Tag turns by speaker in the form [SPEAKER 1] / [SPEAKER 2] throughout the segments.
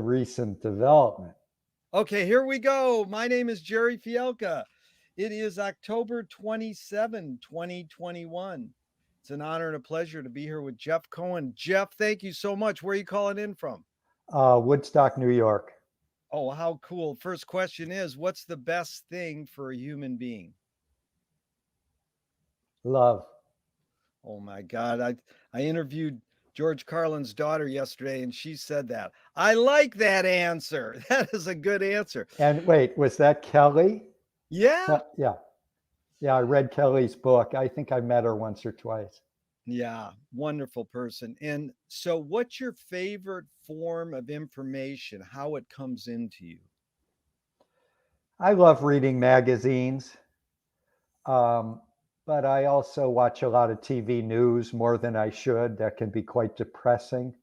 [SPEAKER 1] recent development.
[SPEAKER 2] Okay, here we go. My name is Jerry Fielka. It is October 27, 2021. It's an honor and a pleasure to be here with Jeff Cohen. Jeff, thank you so much. Where are you calling in from?
[SPEAKER 1] Woodstock, New York.
[SPEAKER 2] Oh, how cool. First question is, what's the best thing for a human being?
[SPEAKER 1] Love.
[SPEAKER 2] Oh my God. I interviewed George Carlin's daughter yesterday and she said that. I like that answer. That is a good answer.
[SPEAKER 1] And wait, was that Kelly?
[SPEAKER 2] Yeah.
[SPEAKER 1] Yeah. Yeah, I read Kelly's book. I think I met her once or twice.
[SPEAKER 2] Yeah, wonderful person. And so, what's your favorite form of information? How it comes into you?
[SPEAKER 1] I love reading magazines, um, but I also watch a lot of TV news more than I should. That can be quite depressing.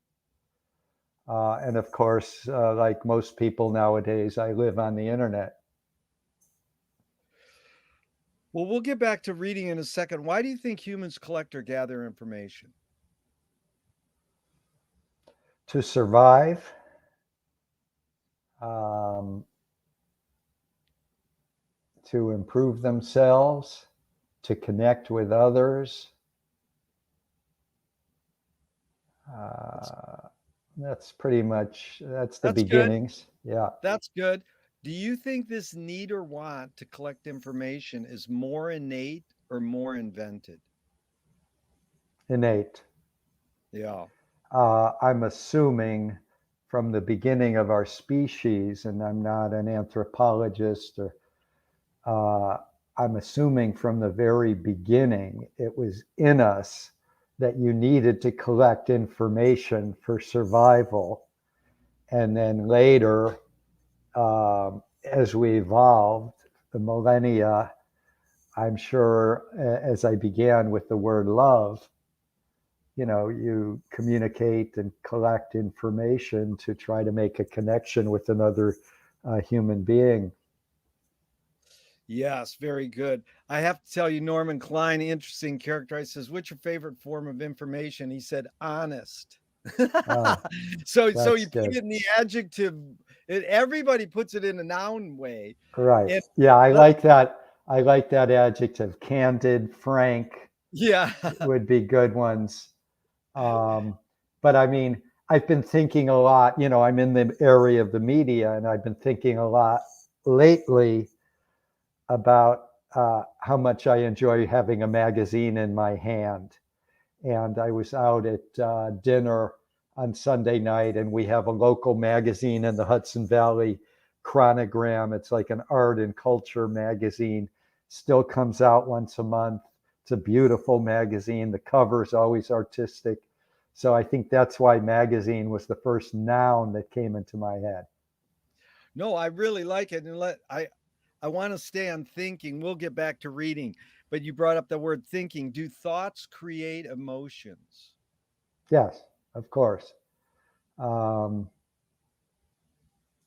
[SPEAKER 1] And of course, like most people nowadays, I live on the internet
[SPEAKER 2] Well, we'll get back to reading in a second. Why do you think humans collect or gather information?
[SPEAKER 1] to survive, um, to improve themselves, to connect with others. Uh, that's the
[SPEAKER 2] That's good.
[SPEAKER 1] beginnings. Yeah,
[SPEAKER 2] That's good. Do you think this need or want to collect information is more innate or more invented?
[SPEAKER 1] innate.
[SPEAKER 2] Yeah.
[SPEAKER 1] I'm assuming from the beginning of our species, and I'm not an anthropologist, or uh, I'm assuming from the very beginning it was in us that you needed to collect information for survival. And then later, as we evolved, the millennia, I'm sure, as I began with the word love, you communicate and collect information to try to make a connection with another human being.
[SPEAKER 2] Yes, very good. I have to tell you, Norman Klein, interesting character. I says, "What's your favorite form of information?" He said, "Honest."
[SPEAKER 1] Uh,
[SPEAKER 2] So
[SPEAKER 1] that's
[SPEAKER 2] you put
[SPEAKER 1] good.
[SPEAKER 2] it in the adjective. Everybody puts it in a noun way,
[SPEAKER 1] Right.
[SPEAKER 2] and
[SPEAKER 1] Yeah, I
[SPEAKER 2] let
[SPEAKER 1] like that. I like that adjective. Candid, frank
[SPEAKER 2] yeah,
[SPEAKER 1] would be good ones. Um, but I mean, I've been thinking a lot. I'm in the area of the media, and I've been thinking a lot lately about how much I enjoy having a magazine in my hand. And I was out at dinner on Sunday night, and we have a local magazine in the Hudson Valley, Chronogram. It's like an art and culture magazine, still comes out once a month. It's a beautiful magazine. The cover is always artistic. So I think that's why magazine was the first noun that came into my head.
[SPEAKER 2] no, I really like it, and I want to stay on thinking. We'll get back to reading, but you brought up the word thinking. Do thoughts create emotions?
[SPEAKER 1] Yes, of course. Um,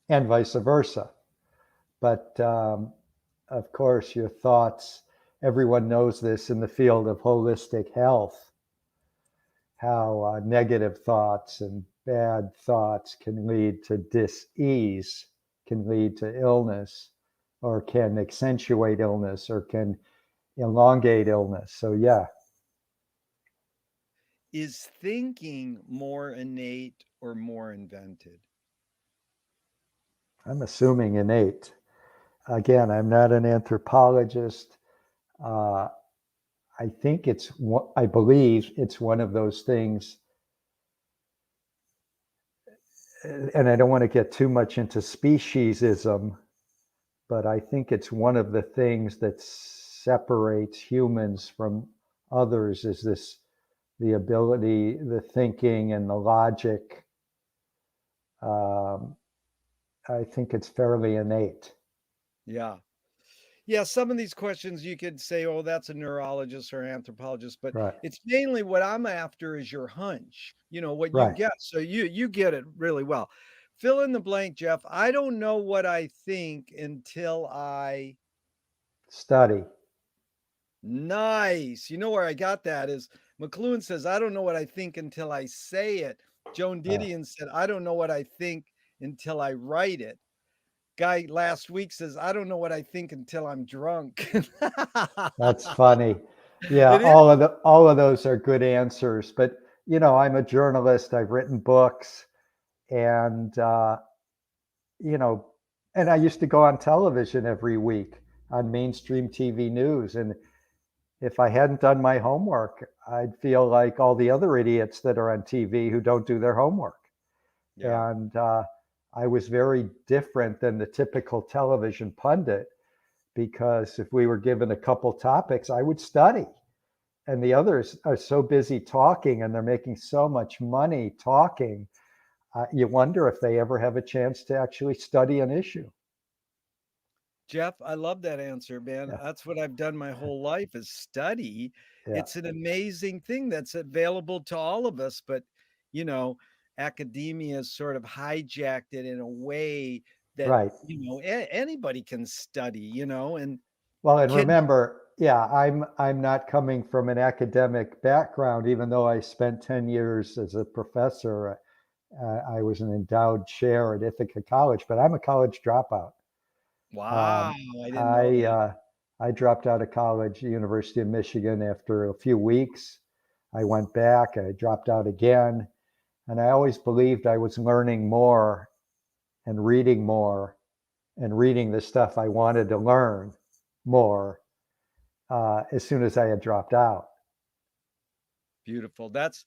[SPEAKER 1] and vice versa. But of course, your thoughts, everyone knows this in the field of holistic health, how negative thoughts and bad thoughts can lead to dis-ease, can lead to illness, or can accentuate illness, or can elongate illness. So, yeah,
[SPEAKER 2] Is thinking more innate or more invented?
[SPEAKER 1] I'm assuming innate. Again, I'm not an anthropologist. Uh, I believe it's one of those things, and I don't want to get too much into speciesism, but I think it's one of the things that separates humans from others is the ability, the thinking, and the logic. Um, I think it's fairly innate.
[SPEAKER 2] Yeah. Yeah, some of these questions you could say, "Oh, that's a neurologist or anthropologist," but
[SPEAKER 1] Right,
[SPEAKER 2] it's mainly what I'm after is your hunch, what you
[SPEAKER 1] right.
[SPEAKER 2] get. So you get it really well. Fill in the blank, Jeff. I don't know what I think until I
[SPEAKER 1] Study.
[SPEAKER 2] nice. You know where I got that is McLuhan says, "I don't know what I think until I say it." Joan
[SPEAKER 1] Uh,
[SPEAKER 2] Didion said, "I don't know what I think until I write it. Guy last week says, I don't know what I think until I'm drunk.
[SPEAKER 1] That's funny. Yeah,
[SPEAKER 2] It is.
[SPEAKER 1] all of those are good answers. But I'm a journalist. I've written books, and you know, and I used to go on television every week on mainstream TV news. And if I hadn't done my homework, I'd feel like all the other idiots that are on TV who don't do their homework.
[SPEAKER 2] Yeah.
[SPEAKER 1] And I was very different than the typical television pundit because if we were given a couple topics, I would study. And the others are so busy talking and they're making so much money talking. You wonder if they ever have a chance to actually study an issue.
[SPEAKER 2] Jeff, I love that answer, man.
[SPEAKER 1] Yeah,
[SPEAKER 2] That's what I've done my whole life is study.
[SPEAKER 1] yeah,
[SPEAKER 2] It's an amazing thing that's available to all of us, but you know, academia has sort of hijacked it in a way that,
[SPEAKER 1] right.
[SPEAKER 2] anybody can study, and
[SPEAKER 1] Well, and
[SPEAKER 2] can
[SPEAKER 1] remember, yeah, I'm not coming from an academic background, even though I spent 10 years as a professor. I was an endowed chair at Ithaca College, but I'm a college dropout.
[SPEAKER 2] wow,
[SPEAKER 1] Um,
[SPEAKER 2] I didn't know
[SPEAKER 1] I
[SPEAKER 2] that.
[SPEAKER 1] uh, I dropped out of college, University of Michigan, after a few weeks. I went back. I dropped out again, and I always believed I was learning more and reading the stuff I wanted to learn more as soon as I had dropped out.
[SPEAKER 2] Beautiful. That's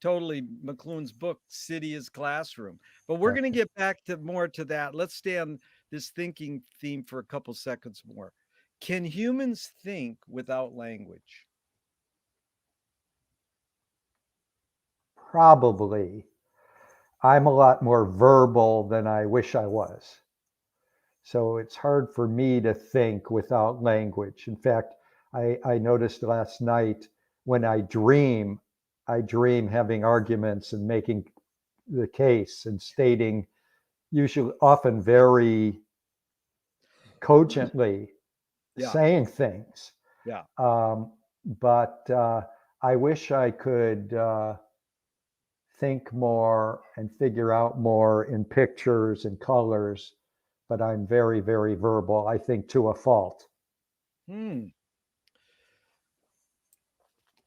[SPEAKER 2] totally McLuhan's book, City is Classroom. But we're
[SPEAKER 1] Right.
[SPEAKER 2] going to get back to more to that. Let's stay on this thinking theme for a couple seconds more. Can humans think without language?
[SPEAKER 1] Probably. I'm a lot more verbal than I wish I was. So it's hard for me to think without language. In fact, I noticed last night when I dream having arguments and making the case and stating, usually often very cogently,
[SPEAKER 2] Yeah.
[SPEAKER 1] saying things.
[SPEAKER 2] Yeah.
[SPEAKER 1] But I wish I could think more and figure out more in pictures and colors, but I'm very, very verbal, I think, to a fault.
[SPEAKER 2] Hmm.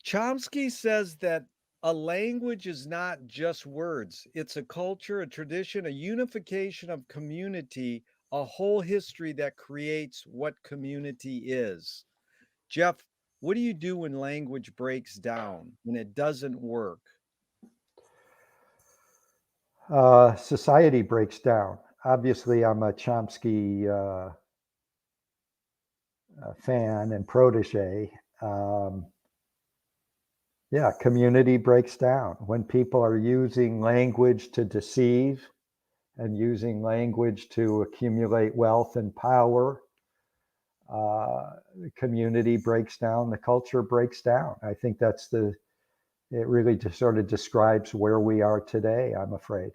[SPEAKER 2] Chomsky says that a language is not just words, it's a culture, a tradition, a unification of community, a whole history that creates what community is. Jeff, what do you do when language breaks down, when it doesn't work?
[SPEAKER 1] Society breaks down. Obviously, I'm a Chomsky fan and protege. Um, yeah, community breaks down when people are using language to deceive and using language to accumulate wealth and power. The community breaks down, the culture breaks down. I think it really just sort of describes where we are today, I'm afraid.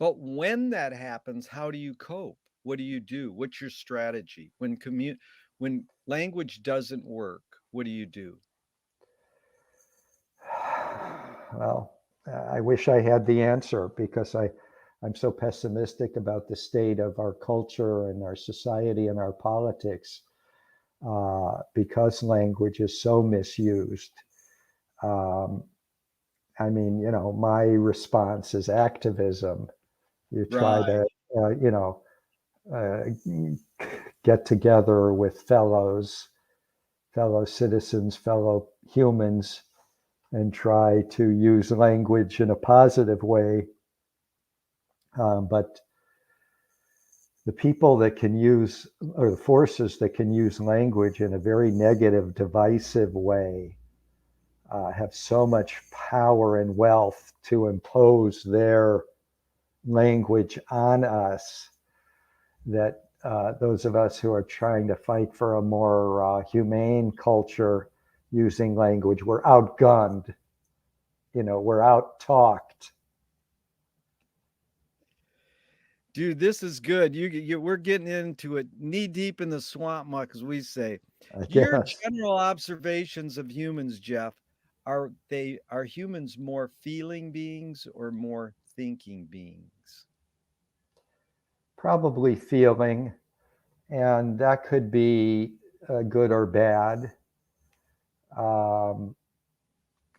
[SPEAKER 2] But when that happens, how do you cope? What do you do? What's your strategy? When language doesn't work, what do you do?
[SPEAKER 1] Well, I wish I had the answer because I'm so pessimistic about the state of our culture and our society and our politics because language is so misused. Um, I mean, my response is activism. You try
[SPEAKER 2] Right.
[SPEAKER 1] to, uh, you know, uh, get together with fellow citizens, fellow humans, and try to use language in a positive way. But the people that can use, or the forces that can use language in a very negative, divisive way, have so much power and wealth to impose their language on us that those of us who are trying to fight for a more humane culture using language, we're outgunned, we're out talked.
[SPEAKER 2] Dude, this is good. We're getting into it knee deep in the swamp muck, as we say.
[SPEAKER 1] I
[SPEAKER 2] Your
[SPEAKER 1] guess.
[SPEAKER 2] general observations of humans, Jeff, are humans more feeling beings or more thinking beings?
[SPEAKER 1] probably feeling, and that could be good or bad. Um,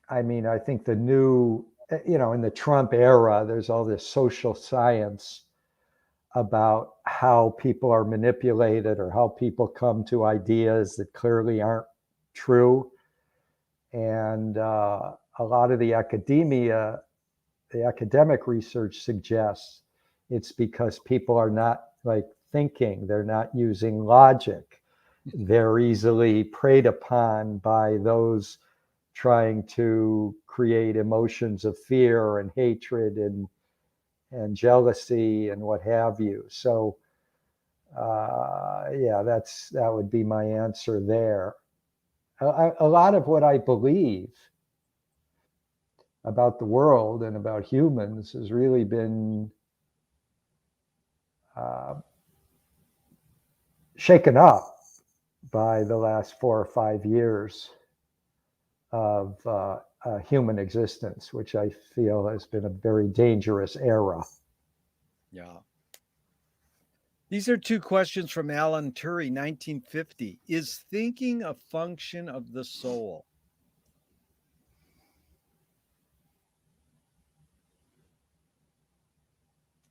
[SPEAKER 1] I mean, I think the new, in the Trump era, there's all this social science about how people are manipulated or how people come to ideas that clearly aren't true. And a lot of the academic research suggests it's because people are not like thinking, they're not using logic. They're easily preyed upon by those trying to create emotions of fear and hatred and jealousy and what have you. So yeah, that would be my answer there. A lot of what I believe about the world and about humans has really been uh, shaken up by the last 4 or 5 years of human existence, which I feel has been a very dangerous era.
[SPEAKER 2] Yeah. These are two questions from Alan Turing, 1950. Is thinking a function of the soul?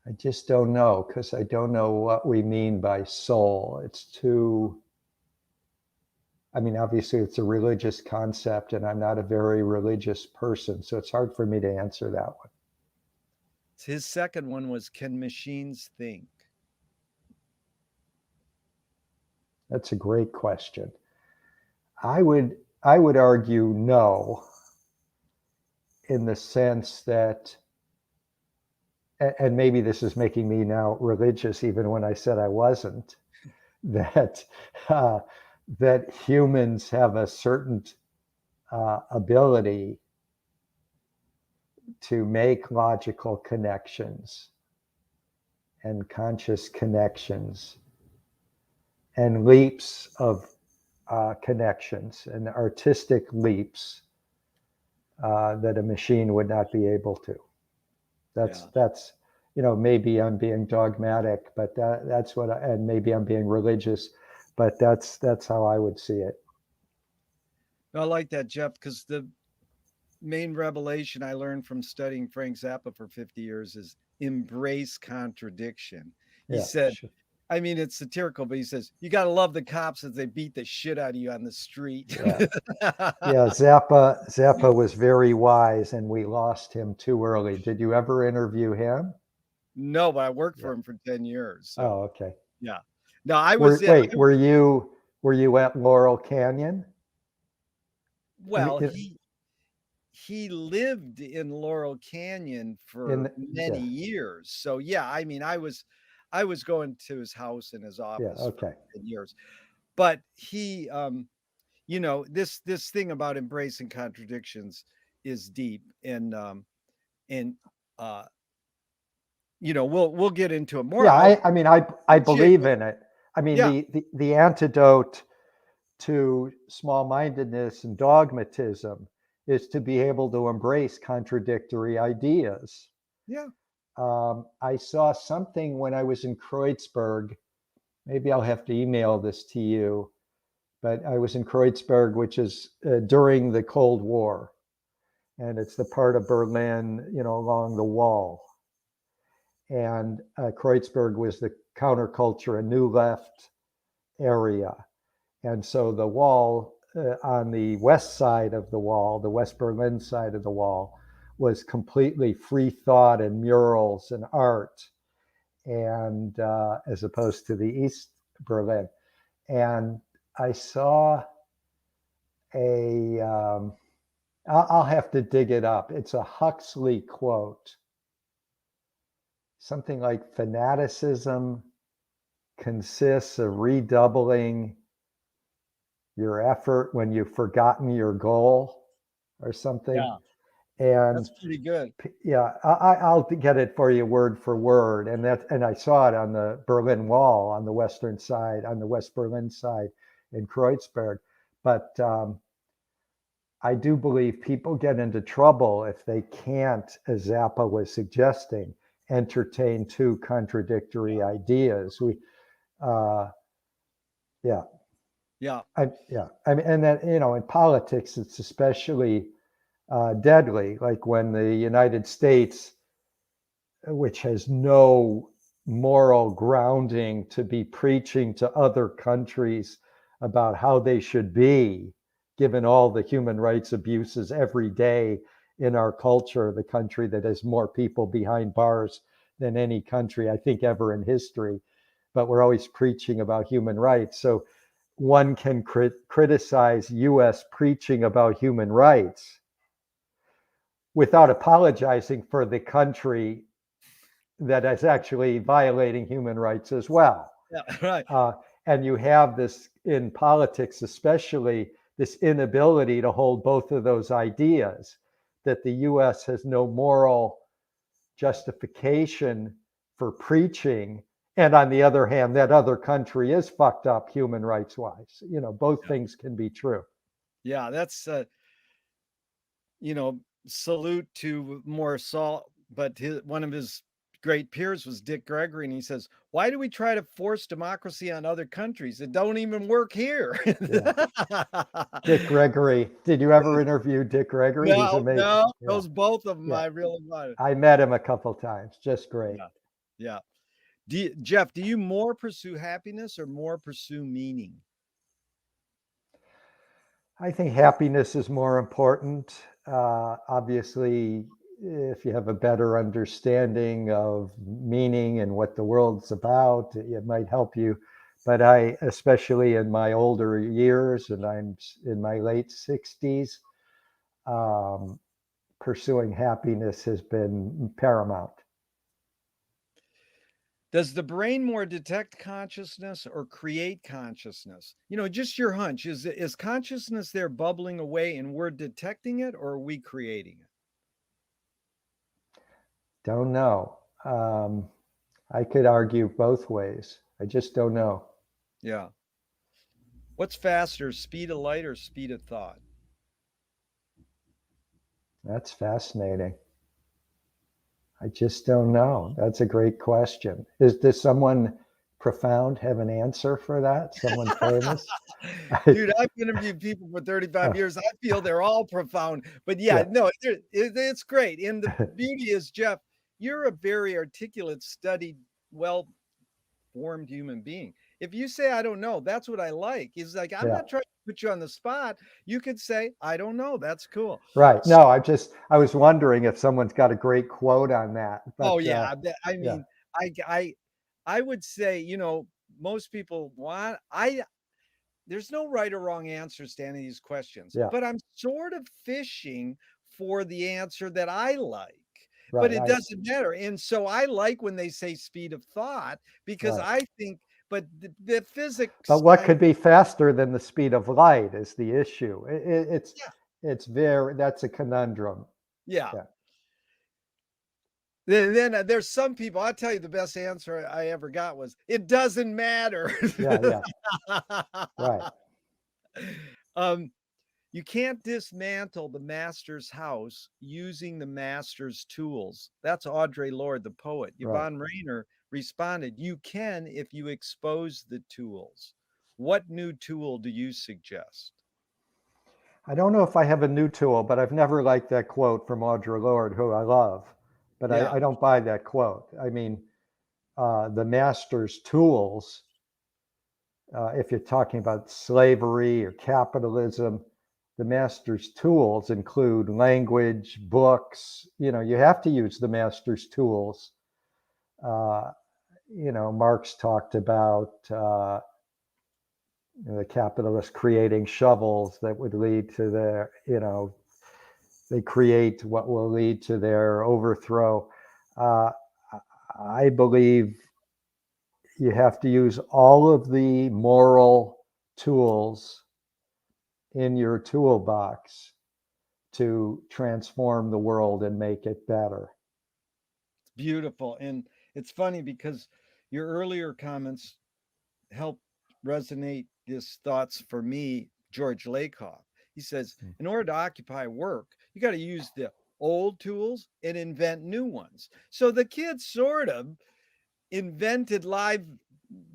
[SPEAKER 1] I just don't know, because I don't know what we mean by soul. It's too, I mean, obviously it's a religious concept, and I'm not a very religious person, so it's hard for me to answer that one.
[SPEAKER 2] His second one was, can machines think?
[SPEAKER 1] That's a great question. I would argue no, in the sense that, and maybe this is making me now religious, even when I said I wasn't, that uh, that humans have a certain ability to make logical connections and conscious connections and leaps of connections and artistic leaps that a machine would not be able to. That's maybe I'm being dogmatic, but that's what and maybe I'm being religious, but that's how I would see it.
[SPEAKER 2] I like that, Jeff, because the main revelation I learned from studying Frank Zappa for 50 years is embrace contradiction. He
[SPEAKER 1] Yeah,
[SPEAKER 2] said,
[SPEAKER 1] sure.
[SPEAKER 2] I mean, it's satirical, but he says, you got to love the cops as they beat the shit out of you on the street.
[SPEAKER 1] Yeah. Yeah, Zappa was very wise, and we lost him too early. Did you ever interview him?
[SPEAKER 2] No, but I worked
[SPEAKER 1] Yeah.
[SPEAKER 2] for him for 10 years. So,
[SPEAKER 1] Oh, okay.
[SPEAKER 2] yeah. No, I was,
[SPEAKER 1] Wait, were you at Laurel Canyon? I mean,
[SPEAKER 2] well, he lived in Laurel Canyon for many
[SPEAKER 1] yeah,
[SPEAKER 2] years. So yeah, I mean, I was going to his house and his
[SPEAKER 1] yeah,
[SPEAKER 2] office for
[SPEAKER 1] okay.
[SPEAKER 2] 10 years. But he this thing about embracing contradictions is deep, and uh we'll get into it more.
[SPEAKER 1] Yeah, I mean, I believe in it. I mean,
[SPEAKER 2] Yeah.
[SPEAKER 1] the antidote to small-mindedness and dogmatism is to be able to embrace contradictory ideas.
[SPEAKER 2] Yeah.
[SPEAKER 1] I saw something when I was in Kreuzberg. Maybe I'll have to email this to you, but I was in Kreuzberg, which is during the Cold War, and it's the part of Berlin, along the wall. And Kreuzberg was the counterculture, a new left area. And so the wall on the west side of the wall, the West Berlin side of the wall, was completely free thought and murals and art, and as opposed to the East Berlin. And I saw I'll have to dig it up. It's a Huxley quote, something like fanaticism consists of redoubling your effort when you've forgotten your goal, or something.
[SPEAKER 2] Yeah.
[SPEAKER 1] And
[SPEAKER 2] That's pretty good.
[SPEAKER 1] yeah, I'll get it for you word for word. And I saw it on the Berlin Wall on the western side, on the West Berlin side in Kreuzberg. But I do believe people get into trouble if they can't, as Zappa was suggesting, entertain two contradictory ideas. Uh, yeah,
[SPEAKER 2] Yeah.
[SPEAKER 1] yeah. I mean, and that, in politics, it's especially deadly. Like when the United States, which has no moral grounding to be preaching to other countries about how they should be, given all the human rights abuses every day in our culture, the country that has more people behind bars than any country, I think, ever in history. But we're always preaching about human rights. So one can criticize US preaching about human rights without apologizing for the country that is actually violating human rights as well.
[SPEAKER 2] Yeah. Right.
[SPEAKER 1] And you have this in politics, especially this inability to hold both of those ideas, that the US has no moral justification for preaching. And on the other hand, that other country is fucked up human rights wise. Both
[SPEAKER 2] Yeah.
[SPEAKER 1] things can be true.
[SPEAKER 2] Yeah. That's, salute to more Saul, but one of his great peers was Dick Gregory, and he says, "Why do we try to force democracy on other countries? It don't even work here."
[SPEAKER 1] Yeah. Dick Gregory. Did you ever interview Dick Gregory? He's
[SPEAKER 2] No,
[SPEAKER 1] amazing.
[SPEAKER 2] no,
[SPEAKER 1] Yeah.
[SPEAKER 2] those both of them
[SPEAKER 1] Yeah.
[SPEAKER 2] I really wanted.
[SPEAKER 1] I met him a couple times. Just great.
[SPEAKER 2] Yeah, yeah. Jeff, do you more pursue happiness or more pursue meaning?
[SPEAKER 1] I think happiness is more important. Obviously, if you have a better understanding of meaning and what the world's about, it might help you. But I, especially in my older years, and I'm in my late 60s, um, pursuing happiness has been paramount.
[SPEAKER 2] Does the brain more detect consciousness or create consciousness? Just your hunch. Is consciousness there bubbling away and we're detecting it, or are we creating it?
[SPEAKER 1] Don't know. I could argue both ways. I just don't know.
[SPEAKER 2] Yeah. What's faster, speed of light or speed of thought?
[SPEAKER 1] That's fascinating. I just don't know. That's a great question. Does someone profound have an answer for that? Someone famous?
[SPEAKER 2] Dude, I've interviewed people for 35 years. I feel they're all profound. But yeah,
[SPEAKER 1] Yeah.
[SPEAKER 2] no, it's great. And the beauty is, Jeff, you're a very articulate, studied, well formed human being. If you say, I don't know, that's what I like. Is like, I'm
[SPEAKER 1] Yeah.
[SPEAKER 2] not trying to put you on the spot. You could say, I don't know. That's cool.
[SPEAKER 1] Right. No, I was wondering if someone's got a great quote on that.
[SPEAKER 2] Oh
[SPEAKER 1] But
[SPEAKER 2] yeah, I
[SPEAKER 1] yeah,
[SPEAKER 2] mean, I would say, most people want there's no right or wrong answers to any of these questions,
[SPEAKER 1] yeah,
[SPEAKER 2] but I'm sort of fishing for the answer that I like. But
[SPEAKER 1] right.
[SPEAKER 2] it doesn't matter. And so I like when they say speed of thought because
[SPEAKER 1] Right.
[SPEAKER 2] I think, but the
[SPEAKER 1] But
[SPEAKER 2] physics
[SPEAKER 1] what
[SPEAKER 2] kind
[SPEAKER 1] could be faster than the speed of light is the issue.
[SPEAKER 2] yeah,
[SPEAKER 1] That's a conundrum.
[SPEAKER 2] yeah.
[SPEAKER 1] Yeah.
[SPEAKER 2] Then there's some people, I'll tell you the best answer I ever got was, it doesn't matter.
[SPEAKER 1] Yeah. Yeah. Right.
[SPEAKER 2] um, You can't dismantle the master's house using the master's tools. That's Audre Lorde, the poet.
[SPEAKER 1] Right.
[SPEAKER 2] Yvonne Rainer responded, you can if you expose the tools. What new tool do you suggest?
[SPEAKER 1] I don't know if I have a new tool, but I've never liked that quote from Audre Lorde, who I love. But
[SPEAKER 2] Yeah,
[SPEAKER 1] I don't buy that quote. I mean, the master's tools, if you're talking about slavery or capitalism, the master's tools include language, books. You have to use the master's tools. Uh, Marx talked about the capitalists creating shovels that would lead to they create what will lead to their overthrow. Uh, I believe you have to use all of the moral tools in your toolbox to transform the world and make it better.
[SPEAKER 2] it's beautiful. And it's funny because your earlier comments help resonate these thoughts for me, George Lakoff. He says, in order to occupy work, you got to use the old tools and invent new ones. So the kids sort of invented live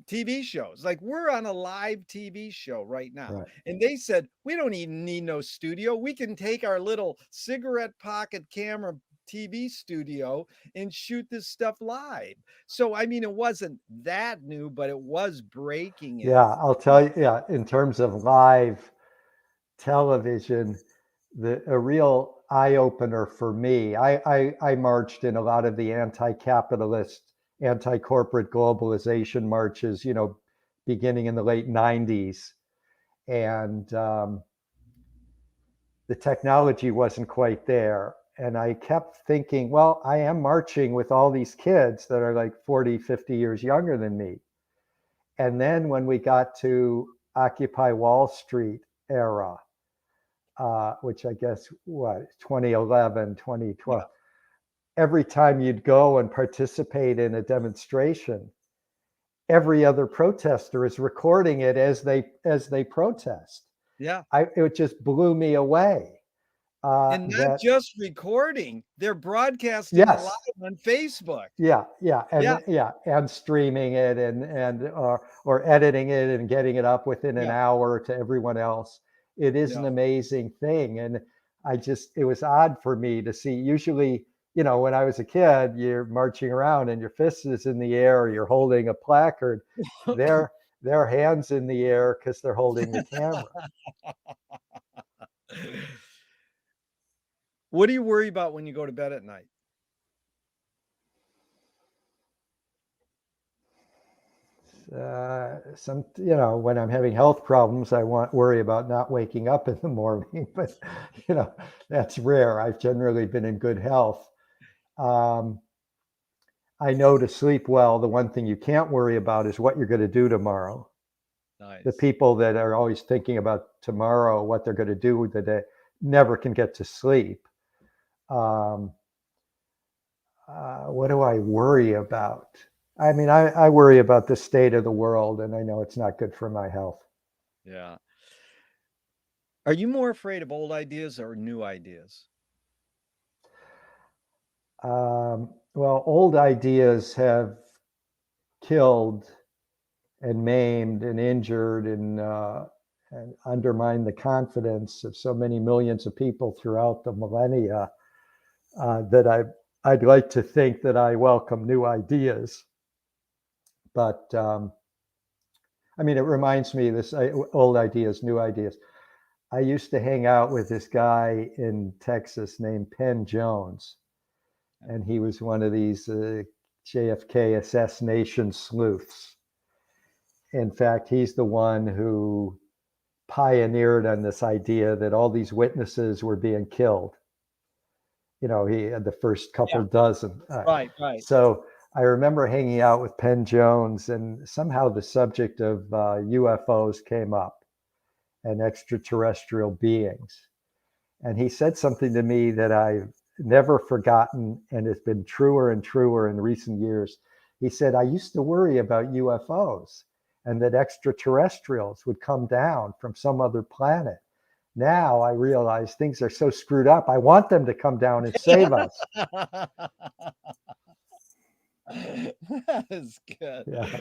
[SPEAKER 2] TV shows. Like we're on a live TV show right now.
[SPEAKER 1] Right.
[SPEAKER 2] And they said, we don't even need no studio. We can take our little cigarette pocket camera TV studio and shoot this stuff live. So, I mean, it wasn't that new, but it was breaking it.
[SPEAKER 1] Yeah, I'll tell you, yeah, in terms of live television, a real eye opener for me. I marched in a lot of the anti-capitalist, anti-corporate globalization marches, beginning in the late 90s. And the technology wasn't quite there. And I kept thinking, well, I am marching with all these kids that are like 40, 50 years younger than me. And then when we got to Occupy Wall Street era, which I guess, 2011, 2012, every time you'd go and participate in a demonstration, every other protester is recording it as they protest.
[SPEAKER 2] Yeah.
[SPEAKER 1] It just blew me away.
[SPEAKER 2] And not
[SPEAKER 1] That
[SPEAKER 2] just recording, they're broadcasting it
[SPEAKER 1] Yes,
[SPEAKER 2] live on Facebook.
[SPEAKER 1] yeah,
[SPEAKER 2] Yeah.
[SPEAKER 1] and streaming it and or editing it and getting it up within an
[SPEAKER 2] Yeah.
[SPEAKER 1] hour to everyone else. It is an
[SPEAKER 2] Yeah.
[SPEAKER 1] amazing thing, and it was odd for me to see. Usually, when I was a kid, you're marching around and your fist is in the air, or you're holding a placard. Their hands in the air because they're holding the camera.
[SPEAKER 2] What do you worry about when you go to bed at night?
[SPEAKER 1] When I'm having health problems, I worry about not waking up in the morning, but that's rare. I've generally been in good health. I know to sleep well, the one thing you can't worry about is what you're going to do tomorrow.
[SPEAKER 2] Nice.
[SPEAKER 1] The people that are always thinking about tomorrow, what they're going to do with the day, never can get to sleep. What do I worry about? I mean, I worry about the state of the world, and I know it's not good for my health.
[SPEAKER 2] Yeah. Are you more afraid of old ideas or new ideas?
[SPEAKER 1] Well, old ideas have killed and maimed and injured and undermined the confidence of so many millions of people throughout the millennia that I'd like to think that I welcome new ideas. But I mean, it reminds me of this old ideas, new ideas. I used to hang out with this guy in Texas named Penn Jones, and he was one of these JFK assassination sleuths. In fact, he's the one who pioneered on this idea that all these witnesses were being killed. He had the first couple dozen.
[SPEAKER 2] Right.
[SPEAKER 1] So I remember hanging out with Penn Jones, and somehow the subject of UFOs came up and extraterrestrial beings. And he said something to me that I've never forgotten, and it's been truer and truer in recent years. He said, I used to worry about UFOs and that extraterrestrials would come down from some other planet. Now I realize things are so screwed up. I want them to come down and save us.
[SPEAKER 2] That is good.
[SPEAKER 1] Yeah.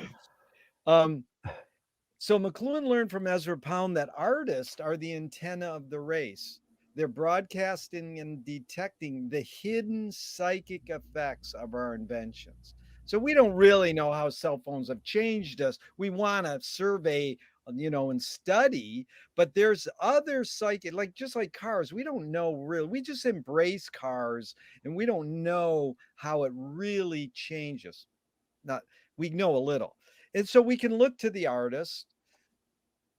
[SPEAKER 2] So McLuhan learned from Ezra Pound that artists are the antenna of the race. They're broadcasting and detecting the hidden psychic effects of our inventions. So we don't really know how cell phones have changed us. We want to survey, and study, but there's other psychic, just like cars. We don't know really. We just embrace cars, and we don't know how it really changes. Not we know a little, and so we can look to the artists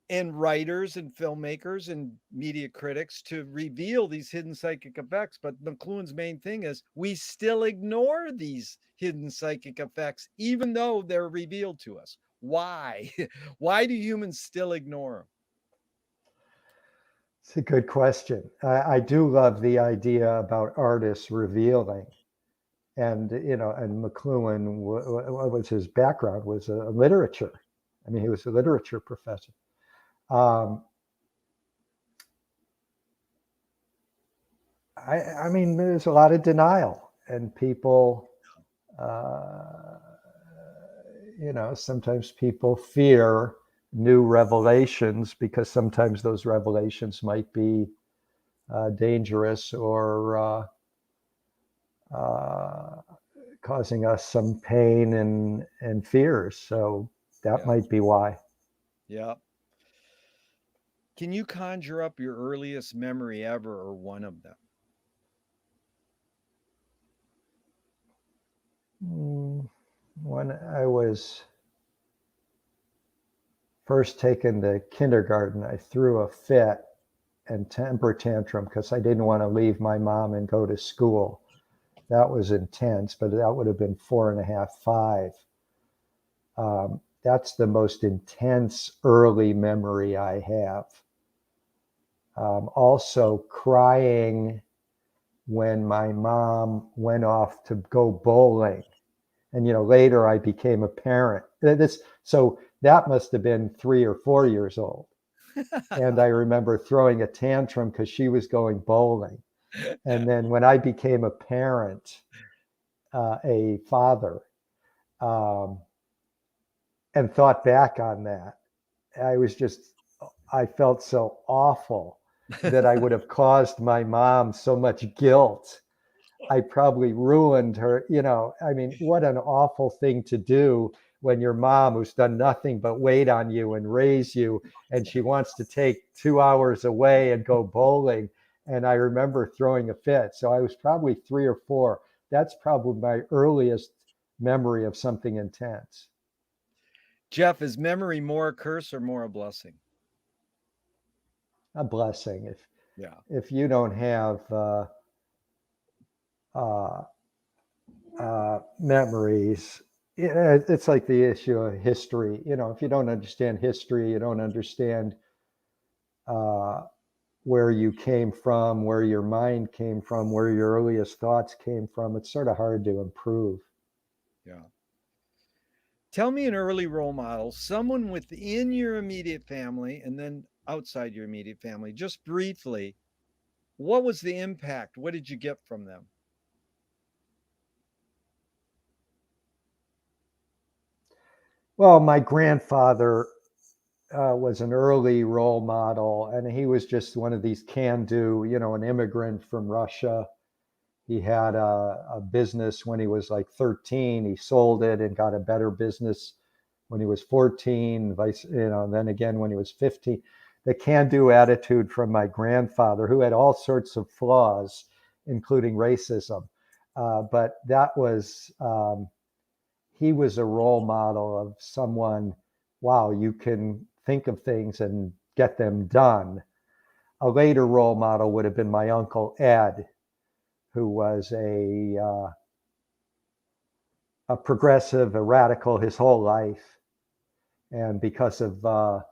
[SPEAKER 2] and writers and filmmakers and media critics to reveal these hidden psychic effects. But McLuhan's main thing is we still ignore these hidden psychic effects, even though they're revealed to us. Why? Why do humans still ignore them?
[SPEAKER 1] It's a good question. I do love the idea about artists revealing. And, and McLuhan, what was his background? Was literature. I mean, he was a literature professor. I mean, there's a lot of denial, and people, uh, sometimes people fear new revelations because sometimes those revelations might be dangerous or uh, causing us some pain and fears. So that
[SPEAKER 2] Yeah.
[SPEAKER 1] might be why.
[SPEAKER 2] Yeah. Can you conjure up your earliest memory ever or one of them?
[SPEAKER 1] When I was first taken to kindergarten, I threw a fit and temper tantrum because I didn't want to leave my mom and go to school. That was intense, but that would have been 4.5, 5. That's the most intense early memory I have. Also, crying when my mom went off to go bowling. And later I became a parent. So that must have been 3 or 4 years old. And I remember throwing a tantrum because she was going bowling. And then when I became a parent, a father, um, and thought back on that, I was just, I felt so awful that I would have caused my mom so much guilt. I probably ruined her. I mean, what an awful thing to do when your mom, who's done nothing but wait on you and raise you, and she wants to take 2 hours away and go bowling. And I remember throwing a fit. So I was probably 3 or 4. That's probably my earliest memory of something intense.
[SPEAKER 2] Jeff, is memory more a curse or more a blessing?
[SPEAKER 1] A blessing.
[SPEAKER 2] Yeah.
[SPEAKER 1] If you don't have uh, memories, it's like the issue of history. If you don't understand history, you don't understand uh, where you came from, where your mind came from, where your earliest thoughts came from. It's sort of hard to improve.
[SPEAKER 2] Yeah. Tell me an early role model, someone within your immediate family and then outside your immediate family, just briefly. What was the impact? What did you get from them?
[SPEAKER 1] Well, my grandfather was an early role model, and he was just one of these can do, an immigrant from Russia. He had a business when he was like 13. He sold it and got a better business when he was 14, then again when he was 15. The can do attitude from my grandfather, who had all sorts of flaws, including racism. But he was a role model of someone, wow, you can think of things and get them done. A later role model would have been my uncle Ed, who was a progressive, a radical his whole life. And because of the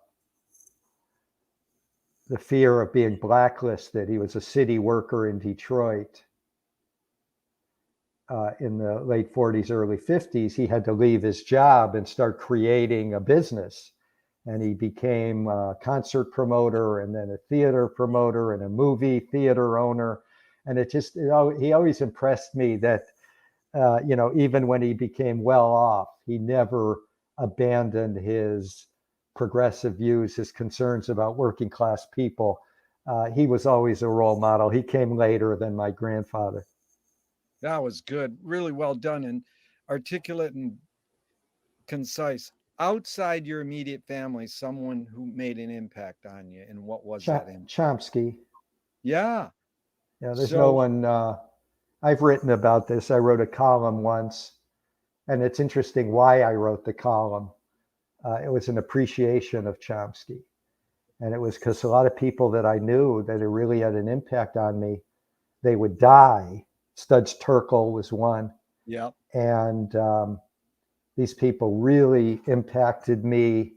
[SPEAKER 1] fear of being blacklisted, he was a city worker in Detroit in the late 40s, early 50s. He had to leave his job and start creating a business. And he became a concert promoter and then a theater promoter and a movie theater owner. And he always impressed me that even when he became well off, he never abandoned his progressive views, his concerns about working class people. He was always a role model. He came later than my grandfather.
[SPEAKER 2] That was good. Really well done and articulate and concise. Outside your immediate family, someone who made an impact on you, and what was that impact?
[SPEAKER 1] Chomsky.
[SPEAKER 2] Yeah.
[SPEAKER 1] There's no
[SPEAKER 2] So,
[SPEAKER 1] one. I've written about this. I wrote a column once, and it's interesting why I wrote the column. It was an appreciation of Chomsky. And it was because a lot of people that I knew that it really had an impact on me, they would die. Studs Terkel was one.
[SPEAKER 2] yeah.
[SPEAKER 1] And these people really impacted me.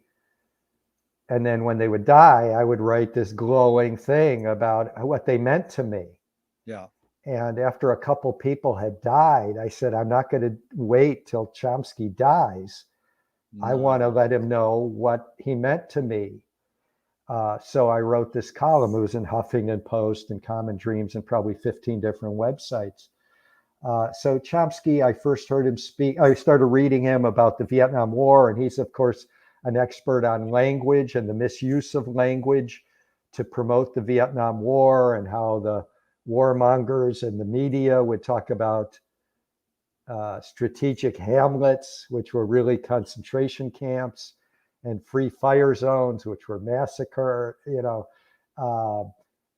[SPEAKER 1] And then when they would die, I would write this glowing thing about what they meant to me.
[SPEAKER 2] Yeah.
[SPEAKER 1] And after a couple people had died, I said, I'm not going to wait till Chomsky dies. I want to
[SPEAKER 2] No.
[SPEAKER 1] let him know what he meant to me. So I wrote this column. It was in Huffington Post and Common Dreams and probably 15 different websites. So Chomsky, I first heard him speak. I started reading him about the Vietnam War, and he's, of course, an expert on language and the misuse of language to promote the Vietnam War, and how the warmongers and the media would talk about strategic hamlets, which were really concentration camps, and free fire zones, which were massacre, uh,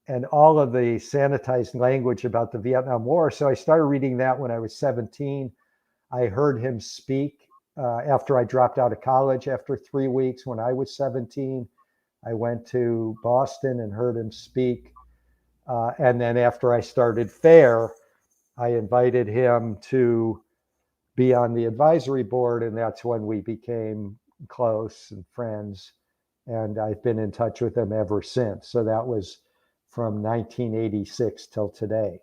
[SPEAKER 1] and all of the sanitized language about the Vietnam War. So I started reading that when I was 17. I heard him speak after I dropped out of college after 3 weeks when I was 17. I went to Boston and heard him speak. And then after I started FAIR, I invited him to be on the advisory board, and that's when we became close and friends. And I've been in touch with him ever since. So that was from 1986 till today.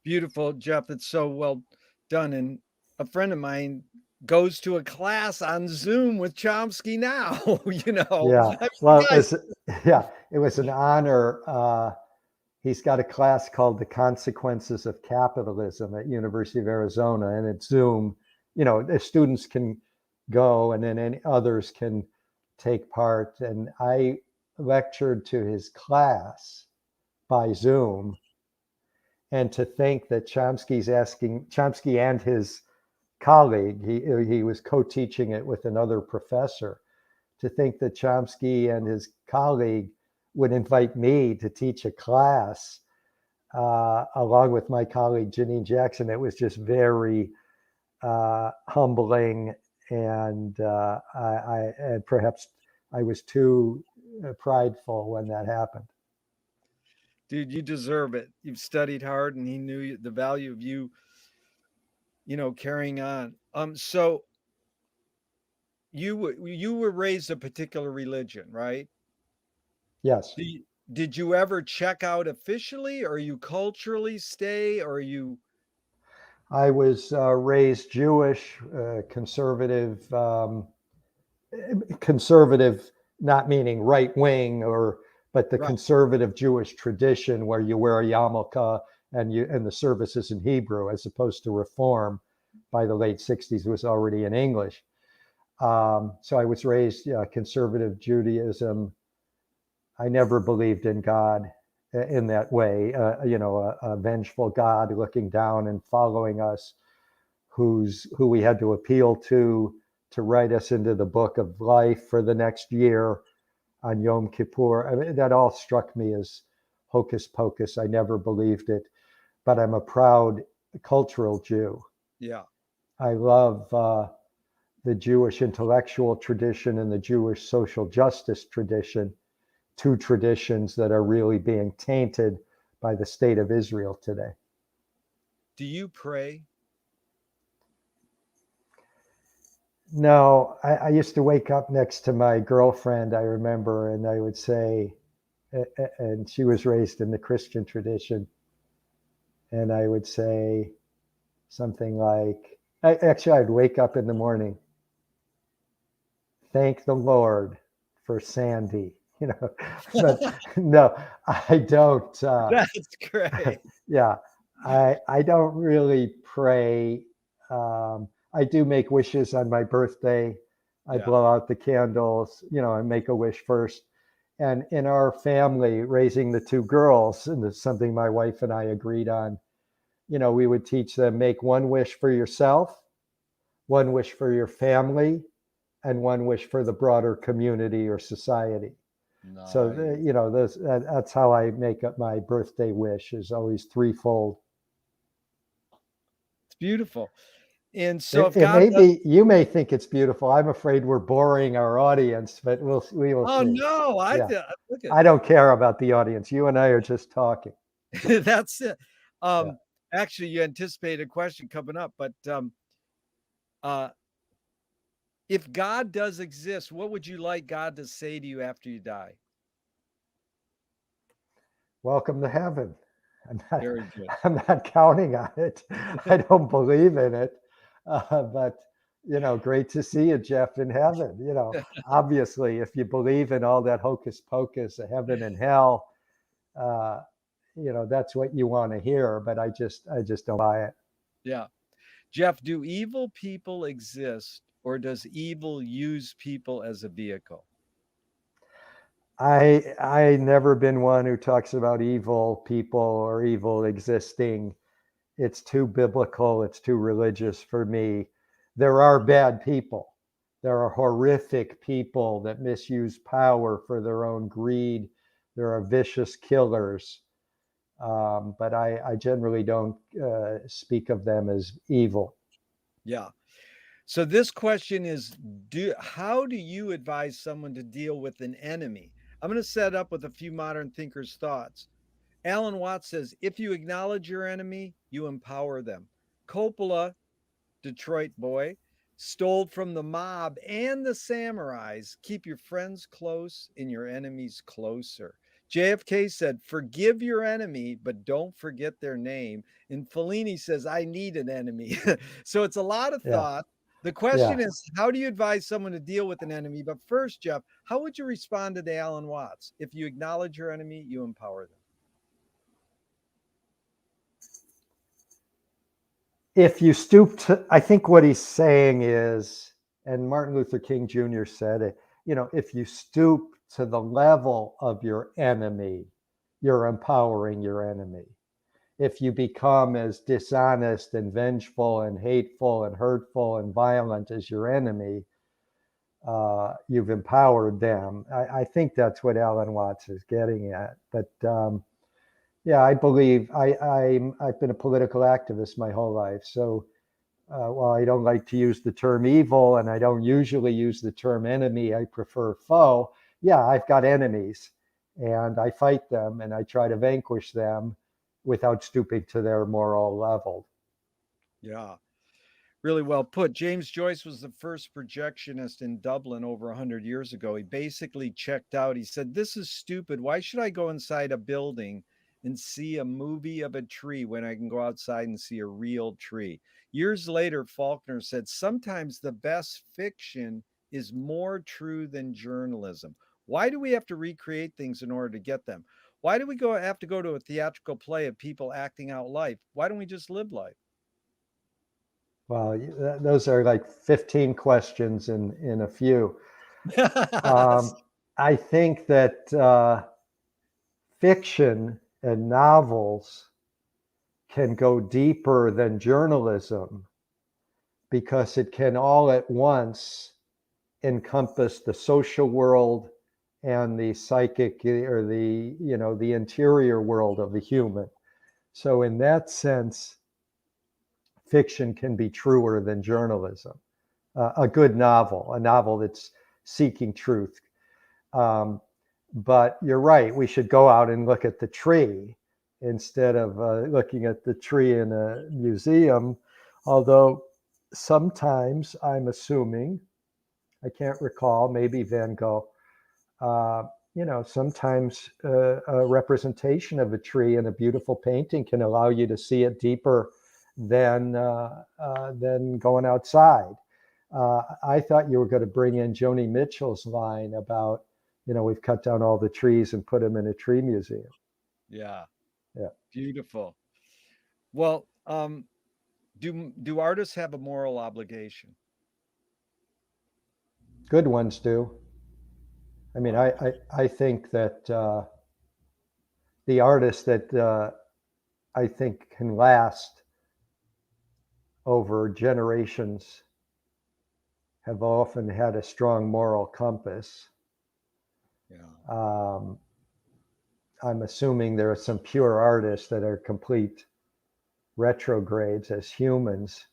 [SPEAKER 2] Beautiful, Jeff. That's so well done. And a friend of mine goes to a class on Zoom with Chomsky now.
[SPEAKER 1] Yeah.
[SPEAKER 2] I mean,
[SPEAKER 1] Well,
[SPEAKER 2] guys,
[SPEAKER 1] it was an honor. He's got a class called The Consequences of Capitalism at University of Arizona, and it's Zoom. The students can go, and then any others can take part. And I lectured to his class by Zoom. And to think that Chomsky and his colleague, he was co-teaching it with another professor, to think that Chomsky and his colleague would invite me to teach a class along with my colleague Janine Jackson. It was just very humbling, and and perhaps I was too prideful when that happened.
[SPEAKER 2] dude, you deserve it. You've studied hard, and he knew the value of you, carrying on. So you were raised a particular religion, right?
[SPEAKER 1] Yes.
[SPEAKER 2] Did you ever check out officially, or you culturally stay, or you?
[SPEAKER 1] I was raised Jewish, conservative, conservative, not meaning right wing, but the
[SPEAKER 2] Right.
[SPEAKER 1] conservative Jewish tradition where you wear a yarmulke and the service is in Hebrew, as opposed to Reform by the late 60s was already in English. So I was raised conservative Judaism. I never believed in God in that way, a vengeful God looking down and following us, who we had to appeal to write us into the book of life for the next year on Yom Kippur. I mean, that all struck me as hocus pocus. I never believed it, but I'm a proud cultural Jew.
[SPEAKER 2] Yeah.
[SPEAKER 1] I love the Jewish intellectual tradition and the Jewish social justice tradition, two traditions that are really being tainted by the state of Israel today.
[SPEAKER 2] Do you pray?
[SPEAKER 1] No, I used to wake up next to my girlfriend, I remember, and I would say, and she was raised in the Christian tradition, and I would say something like, actually, I'd wake up in the morning, thank the Lord for Sandy, but no, I don't.
[SPEAKER 2] That's great.
[SPEAKER 1] Yeah, I don't really pray. I do make wishes on my birthday. I
[SPEAKER 2] Yeah.
[SPEAKER 1] blow out the candles, I make a wish first. And in our family, raising the two girls, and it's something my wife and I agreed on, we would teach them, make one wish for yourself, one wish for your family, and one wish for the broader community or society. So,
[SPEAKER 2] Nice.
[SPEAKER 1] that's how I make up my birthday wish, is always threefold.
[SPEAKER 2] It's beautiful. And so
[SPEAKER 1] It,
[SPEAKER 2] if
[SPEAKER 1] it
[SPEAKER 2] God
[SPEAKER 1] may
[SPEAKER 2] does,
[SPEAKER 1] be, you may think it's beautiful. I'm afraid we're boring our audience, but we will
[SPEAKER 2] oh
[SPEAKER 1] see.
[SPEAKER 2] no,
[SPEAKER 1] Yeah.
[SPEAKER 2] look at
[SPEAKER 1] I don't care about the audience. You and I are just talking.
[SPEAKER 2] that's it.
[SPEAKER 1] Yeah.
[SPEAKER 2] Actually, you anticipated a question coming up, but uh, if God does exist, what would you like God to say to you after you die?
[SPEAKER 1] Welcome to heaven. I'm not,
[SPEAKER 2] Very good.
[SPEAKER 1] I'm not counting on it. I don't believe in it. But Great to see you, Jeff, in heaven. Obviously, if you believe in all that hocus pocus of heaven and hell, uh, that's what you want to hear. But I just don't buy it.
[SPEAKER 2] Yeah. Jeff, do evil people exist or does evil use people as a vehicle?
[SPEAKER 1] I never been one who talks about evil people or evil existing. It's too biblical. It's too religious for me. There are bad people. There are horrific people that misuse power for their own greed. There are vicious killers. But I generally don't speak of them as evil.
[SPEAKER 2] Yeah. So this question is how do you advise someone to deal with an enemy? I'm going to set up with a few modern thinkers' thoughts. Alan Watts says, if you acknowledge your enemy, you empower them. Coppola, Detroit boy, stole from the mob and the samurais. Keep your friends close and your enemies closer. JFK said, forgive your enemy, but don't forget their name. And Fellini says, I need an enemy. So it's a lot of
[SPEAKER 1] Yeah,
[SPEAKER 2] thought. The question
[SPEAKER 1] yeah.
[SPEAKER 2] is, how do you advise someone to deal with an enemy? But first, Jeff, how would you respond to the Alan Watts? If you acknowledge your enemy, you empower them.
[SPEAKER 1] If you stoop to, I think what he's saying is, and Martin Luther King Jr. said it, if you stoop to the level of your enemy, you're empowering your enemy. If you become as dishonest and vengeful and hateful and hurtful and violent as your enemy, you've empowered them. I think that's what Alan Watts is getting at. But yeah, I believe I've been a political activist my whole life. So while I don't like to use the term evil and I don't usually use the term enemy, I prefer foe. Yeah, I've got enemies and I fight them and I try to vanquish them without stooping to their moral level.
[SPEAKER 2] Yeah. Really well put. James Joyce was the first projectionist in Dublin over 100 years ago. He basically checked out. He said, this is stupid. Why should I go inside a building and see a movie of a tree when I can go outside and see a real tree? Years later, Faulkner said, sometimes the best fiction is more true than journalism. Why do we have to recreate things in order to get them? Why do we have to go to a theatrical play of people acting out life? Why don't we just live life?
[SPEAKER 1] Well, those are like 15 questions in a few. Um, I think that fiction and novels can go deeper than journalism because it can all at once encompass the social world and the psychic or the interior world of the human. So in that sense, fiction can be truer than journalism. A good novel, a novel that's seeking truth. Um, but you're right, we should go out and look at the tree instead of looking at the tree in a museum. Although sometimes I'm assuming, I can't recall, maybe Van Gogh, uh, sometimes a representation of a tree in a beautiful painting can allow you to see it deeper than going outside. I thought you were going to bring in Joni Mitchell's line about, we've cut down all the trees and put them in a tree museum.
[SPEAKER 2] Yeah,
[SPEAKER 1] Yeah,
[SPEAKER 2] beautiful. Well, do artists have a moral obligation?
[SPEAKER 1] good ones do. I mean,
[SPEAKER 2] Wow.
[SPEAKER 1] I think that the artists that I think can last over generations have often had a strong moral compass.
[SPEAKER 2] Yeah.
[SPEAKER 1] Um, I'm assuming there are some pure artists that are complete retrogrades as humans.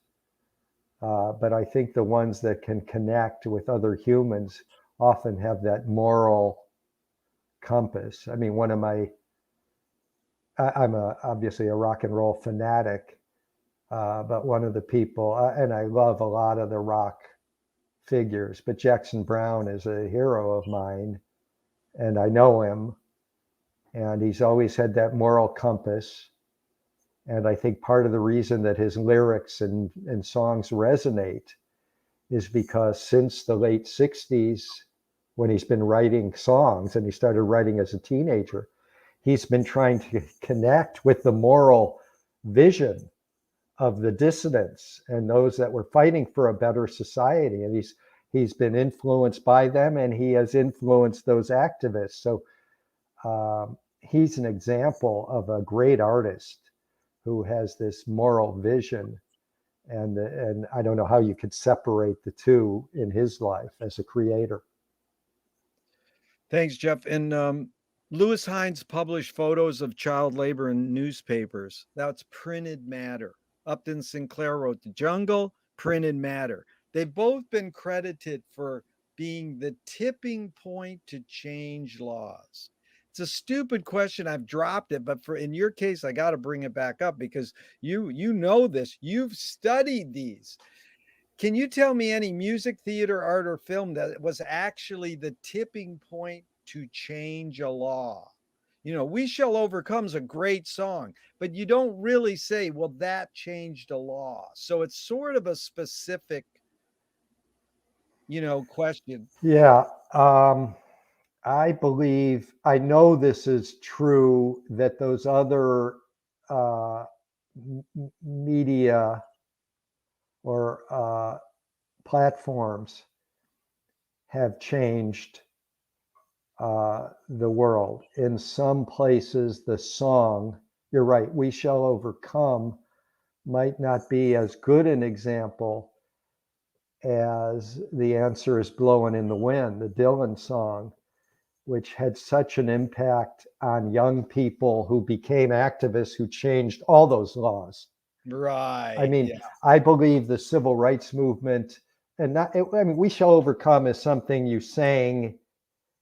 [SPEAKER 1] But I think the ones that can connect with other humans often have that moral compass. I mean, I'm obviously a rock and roll fanatic, but one of the people, and I love a lot of the rock figures, but Jackson Browne is a hero of mine, and I know him, and he's always had that moral compass. And I think part of the reason that his lyrics and songs resonate is because since the late 60s, when he's been writing songs, and he started writing as a teenager, he's been trying to connect with the moral vision of the dissidents and those that were fighting for a better society. And he's been influenced by them, and he has influenced those activists. So he's an example of a great artist who has this moral vision. And I don't know how you could separate the two in his life as a creator.
[SPEAKER 2] Thanks, Jeff. And Lewis Hines published photos of child labor in newspapers. That's printed matter. Upton Sinclair wrote The Jungle, printed matter. They've both been credited for being the tipping point to change laws. It's a stupid question. I've dropped it, but for in your case, I got to bring it back up because you know this. You've studied these. Can you tell me any music, theater, art, or film that was actually the tipping point to change a law? You know, We Shall Overcome's a great song, but you don't really say, well, that changed a law. So it's sort of a specific, question.
[SPEAKER 1] Yeah. I believe, I know this is true, that those other uh, media or platforms have changed the world. In some places, the song, you're right, We Shall Overcome, might not be as good an example as The Answer Is Blowing in the Wind, the Dylan song, which had such an impact on young people who became activists who changed all those laws. I
[SPEAKER 2] Right.
[SPEAKER 1] mean,
[SPEAKER 2] Yeah.
[SPEAKER 1] I believe the civil rights movement, and not, I mean, We Shall Overcome is something you sang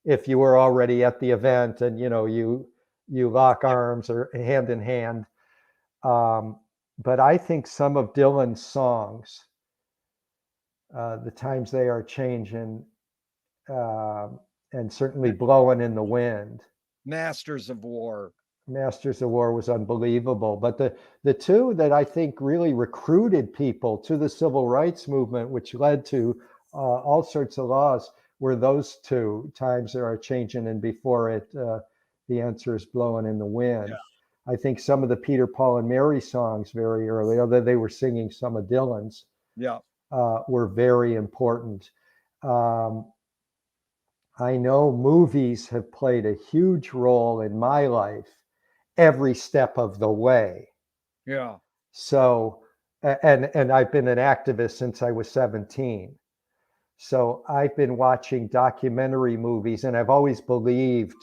[SPEAKER 1] if you were already at the event, and you lock arms or hand in hand. But I think some of Dylan's songs, the times they are changing, uh, and certainly Blowing in the Wind.
[SPEAKER 2] Masters of War.
[SPEAKER 1] Masters of War was unbelievable. But the two that I think really recruited people to the civil rights movement, which led to all sorts of laws, were those two, Times They Are Changing, and before it, The Answer Is Blowing in the Wind.
[SPEAKER 2] Yeah.
[SPEAKER 1] I think some of the Peter, Paul, and Mary songs very early, although they were singing some of Dylan's,
[SPEAKER 2] Yeah.
[SPEAKER 1] were very important. Um, I know movies have played a huge role in my life every step of the way.
[SPEAKER 2] Yeah.
[SPEAKER 1] So, and I've been an activist since I was 17. So I've been watching documentary movies, and I've always believed,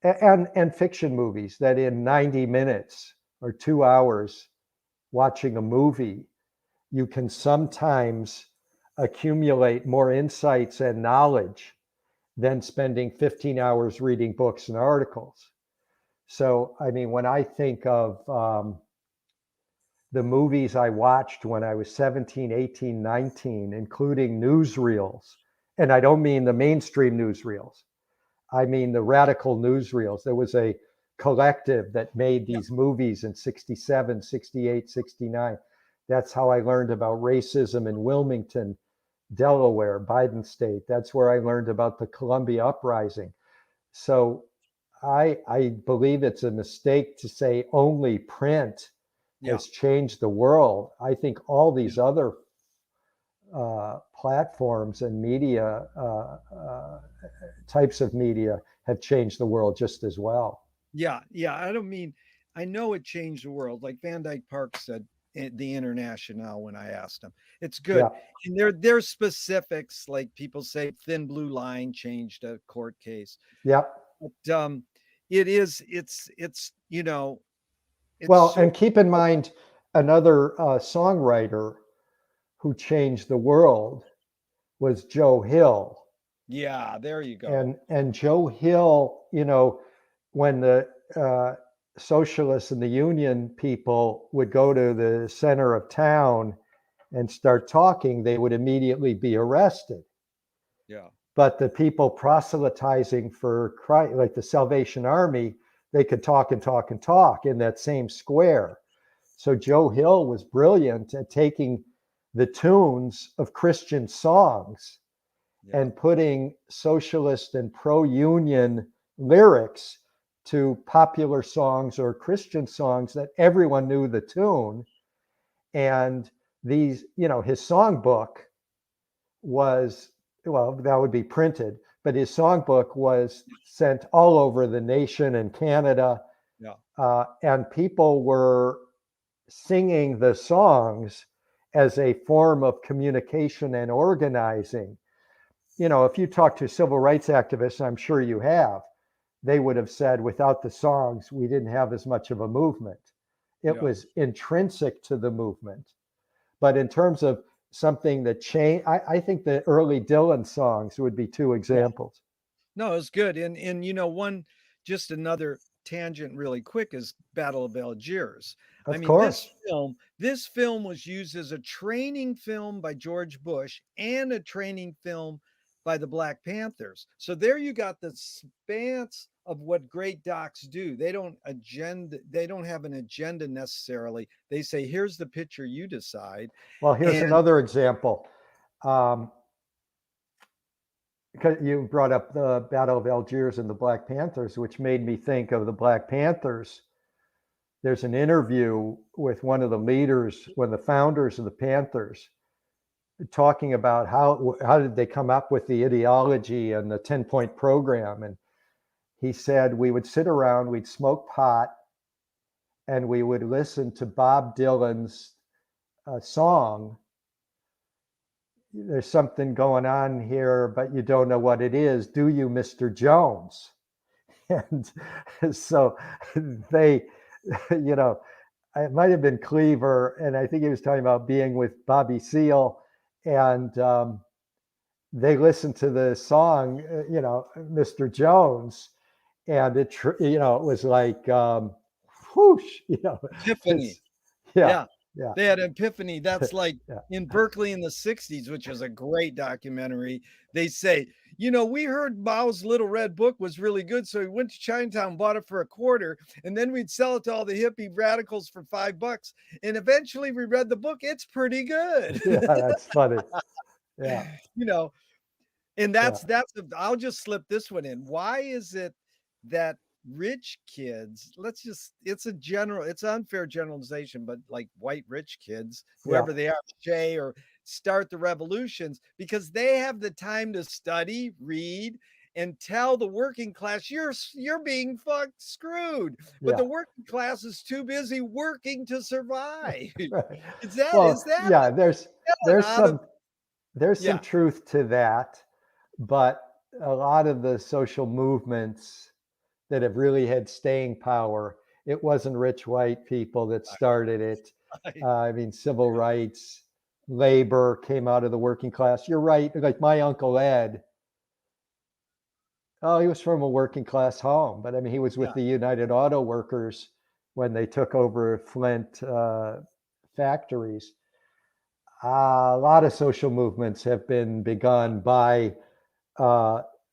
[SPEAKER 1] and fiction movies, that in 90 minutes or 2 hours watching a movie, you can sometimes accumulate more insights and knowledge than spending 15 hours reading books and articles. So, I mean, when I think of the movies I watched when I was 17, 18, 19, including newsreels, and I don't mean the mainstream newsreels, I mean the radical newsreels. There was a collective that made these movies in 67, 68, 69. That's how I learned about racism in Wilmington, Delaware, Biden state. That's where I learned about the Columbia Uprising. So I believe it's a mistake to say only print
[SPEAKER 2] Yeah.
[SPEAKER 1] has changed the world. I think all these
[SPEAKER 2] Yeah.
[SPEAKER 1] other platforms and media, types of media, have changed the world just as well.
[SPEAKER 2] Yeah. Yeah. I know it changed the world. Like Van Dyke Park said, the International, when I asked him, it's good.
[SPEAKER 1] Yeah.
[SPEAKER 2] And there's specifics, like people say Thin Blue Line changed a court case.
[SPEAKER 1] Yeah.
[SPEAKER 2] But it's it's
[SPEAKER 1] Well,
[SPEAKER 2] so
[SPEAKER 1] and keep in mind, another songwriter who changed the world was Joe Hill.
[SPEAKER 2] yeah, there you go.
[SPEAKER 1] And Joe Hill, when the socialists and the union people would go to the center of town and start talking, they would immediately be arrested.
[SPEAKER 2] Yeah.
[SPEAKER 1] But the people proselytizing for Christ, like the Salvation Army, they could talk and talk and talk in that same square. So Joe Hill was brilliant at taking the tunes of Christian songs
[SPEAKER 2] Yeah.
[SPEAKER 1] and putting socialist and pro-union lyrics to popular songs or Christian songs that everyone knew the tune. And these, his songbook was, well, that would be printed, but his songbook was sent all over the nation and Canada.
[SPEAKER 2] Yeah.
[SPEAKER 1] And people were singing the songs as a form of communication and organizing. If you talk to civil rights activists, I'm sure you have, they would have said without the songs, we didn't have as much of a movement. It was intrinsic to the movement. But in terms of something that changed, I think the early Dylan songs would be two examples.
[SPEAKER 2] No, it's good. And just another tangent really quick is Battle of Algiers. I
[SPEAKER 1] Of
[SPEAKER 2] mean,
[SPEAKER 1] course.
[SPEAKER 2] this film was used as a training film by George Bush and a training film by the Black Panthers. So there you got the spans of what great docs do. They don't have an agenda necessarily. They say, here's the picture, you decide.
[SPEAKER 1] Well, here's another example. Because you brought up the Battle of Algiers and the Black Panthers, which made me think of the Black Panthers. There's an interview with one of the leaders, one of the founders of the Panthers, talking about how did they come up with the ideology and the 10-point program. And he said, we would sit around, we'd smoke pot, and we would listen to Bob Dylan's song, there's something going on here, but you don't know what it is, do you, Mr. Jones? And so they, it might have been Cleaver, and I think he was talking about being with Bobby Seale, and they listened to the song, Mr. Jones, and it was like, whoosh,
[SPEAKER 2] Epiphany.
[SPEAKER 1] Yeah.
[SPEAKER 2] They had Epiphany. That's like in Berkeley in the 60s, which was a great documentary. They say, we heard Mao's Little Red Book was really good. So we went to Chinatown, bought it for $0.25, and then we'd sell it to all the hippie radicals for $5. And eventually we read the book. It's pretty good.
[SPEAKER 1] Yeah, that's funny. Yeah.
[SPEAKER 2] And I'll just slip this one in. Why is it that rich kids, it's an unfair generalization, but like white rich kids, whoever they are, Shay, or start the revolutions because they have the time to study, read, and tell the working class you're being fucked screwed. But the working class is too busy working to survive.
[SPEAKER 1] Right. There's some truth to that, but a lot of the social movements that have really had staying power, it wasn't rich white people that started it. Civil rights, labor came out of the working class. You're right. Like my Uncle Ed, he was from a working class home, but he was with the United Auto Workers when they took over Flint factories. A lot of social movements have been begun by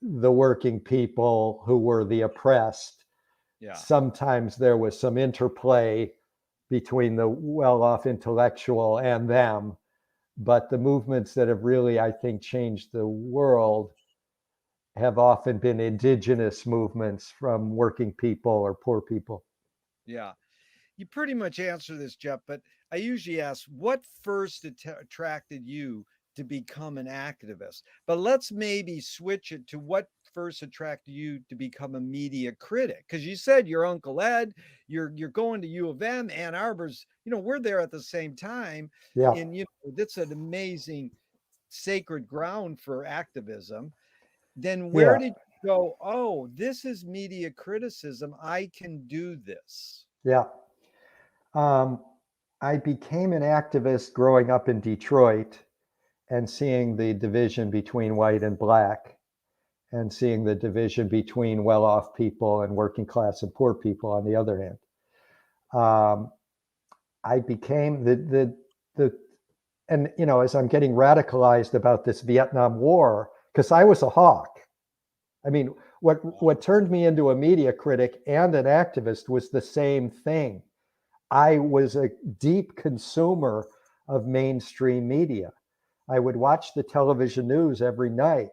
[SPEAKER 1] the working people who were the oppressed. Sometimes there was some interplay between the well-off intellectual and them, but the movements that have really, I think, changed the world have often been indigenous movements from working people or poor people.
[SPEAKER 2] Yeah. You pretty much answer this, Jeff, but I usually ask what first attracted you to become an activist? But let's maybe switch it to what first attracted you to become a media critic? Because you said your Uncle Ed, you're going to U of M, Ann Arbor's, we're there at the same time.
[SPEAKER 1] Yeah.
[SPEAKER 2] And that's an amazing sacred ground for activism. Then where did you go, oh, this is media criticism, I can do this?
[SPEAKER 1] Yeah. I became an activist growing up in Detroit and seeing the division between white and black and seeing the division between well-off people and working class and poor people on the other hand. I became as I'm getting radicalized about this Vietnam War, because I was a hawk. What turned me into a media critic and an activist was the same thing. I was a deep consumer of mainstream media. I would watch the television news every night.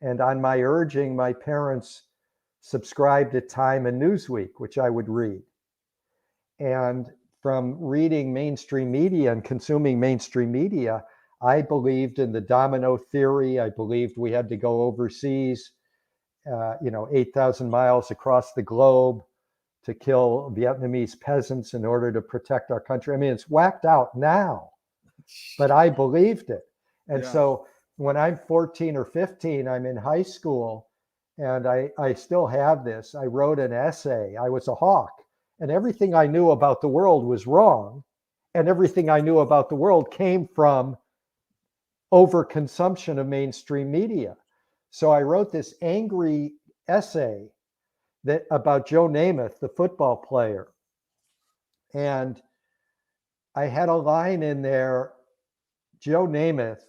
[SPEAKER 1] And on my urging, my parents subscribed to Time and Newsweek, which I would read. And from reading mainstream media and consuming mainstream media, I believed in the domino theory. I believed we had to go overseas, 8,000 miles across the globe to kill Vietnamese peasants in order to protect our country. I mean, it's whacked out now, but I believed it. And
[SPEAKER 2] Yeah.
[SPEAKER 1] so when I'm 14 or 15, I'm in high school, and I still have this. I wrote an essay. I was a hawk, and everything I knew about the world was wrong. And everything I knew about the world came from overconsumption of mainstream media. So I wrote this angry essay about Joe Namath, the football player. And I had a line in there: Joe Namath,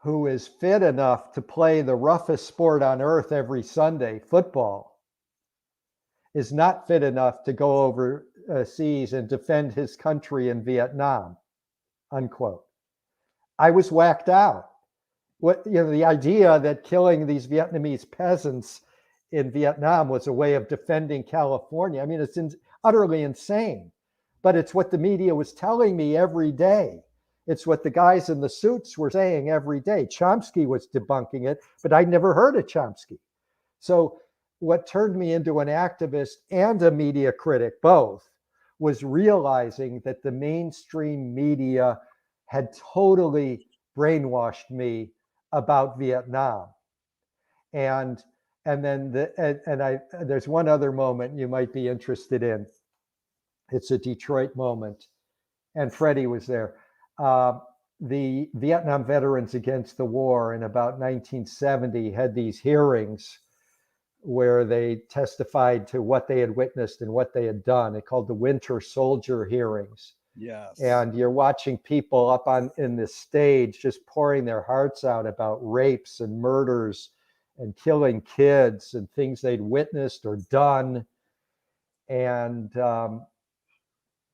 [SPEAKER 1] who is fit enough to play the roughest sport on earth every Sunday, football, is not fit enough to go overseas and defend his country in Vietnam, unquote. I was whacked out. The idea that killing these Vietnamese peasants in Vietnam was a way of defending California. I mean, it's utterly insane, but it's what the media was telling me every day. It's what the guys in the suits were saying every day. Chomsky was debunking it, but I'd never heard of Chomsky. So what turned me into an activist and a media critic, both, was realizing that the mainstream media had totally brainwashed me about Vietnam. And then there's one other moment you might be interested in. It's a Detroit moment, and Freddie was there. The Vietnam Veterans Against the War in about 1970 had these hearings where they testified to what they had witnessed and what they had done. They called the Winter Soldier hearings.
[SPEAKER 2] Yes.
[SPEAKER 1] And you're watching people up in this stage just pouring their hearts out about rapes and murders and killing kids and things they'd witnessed or done. And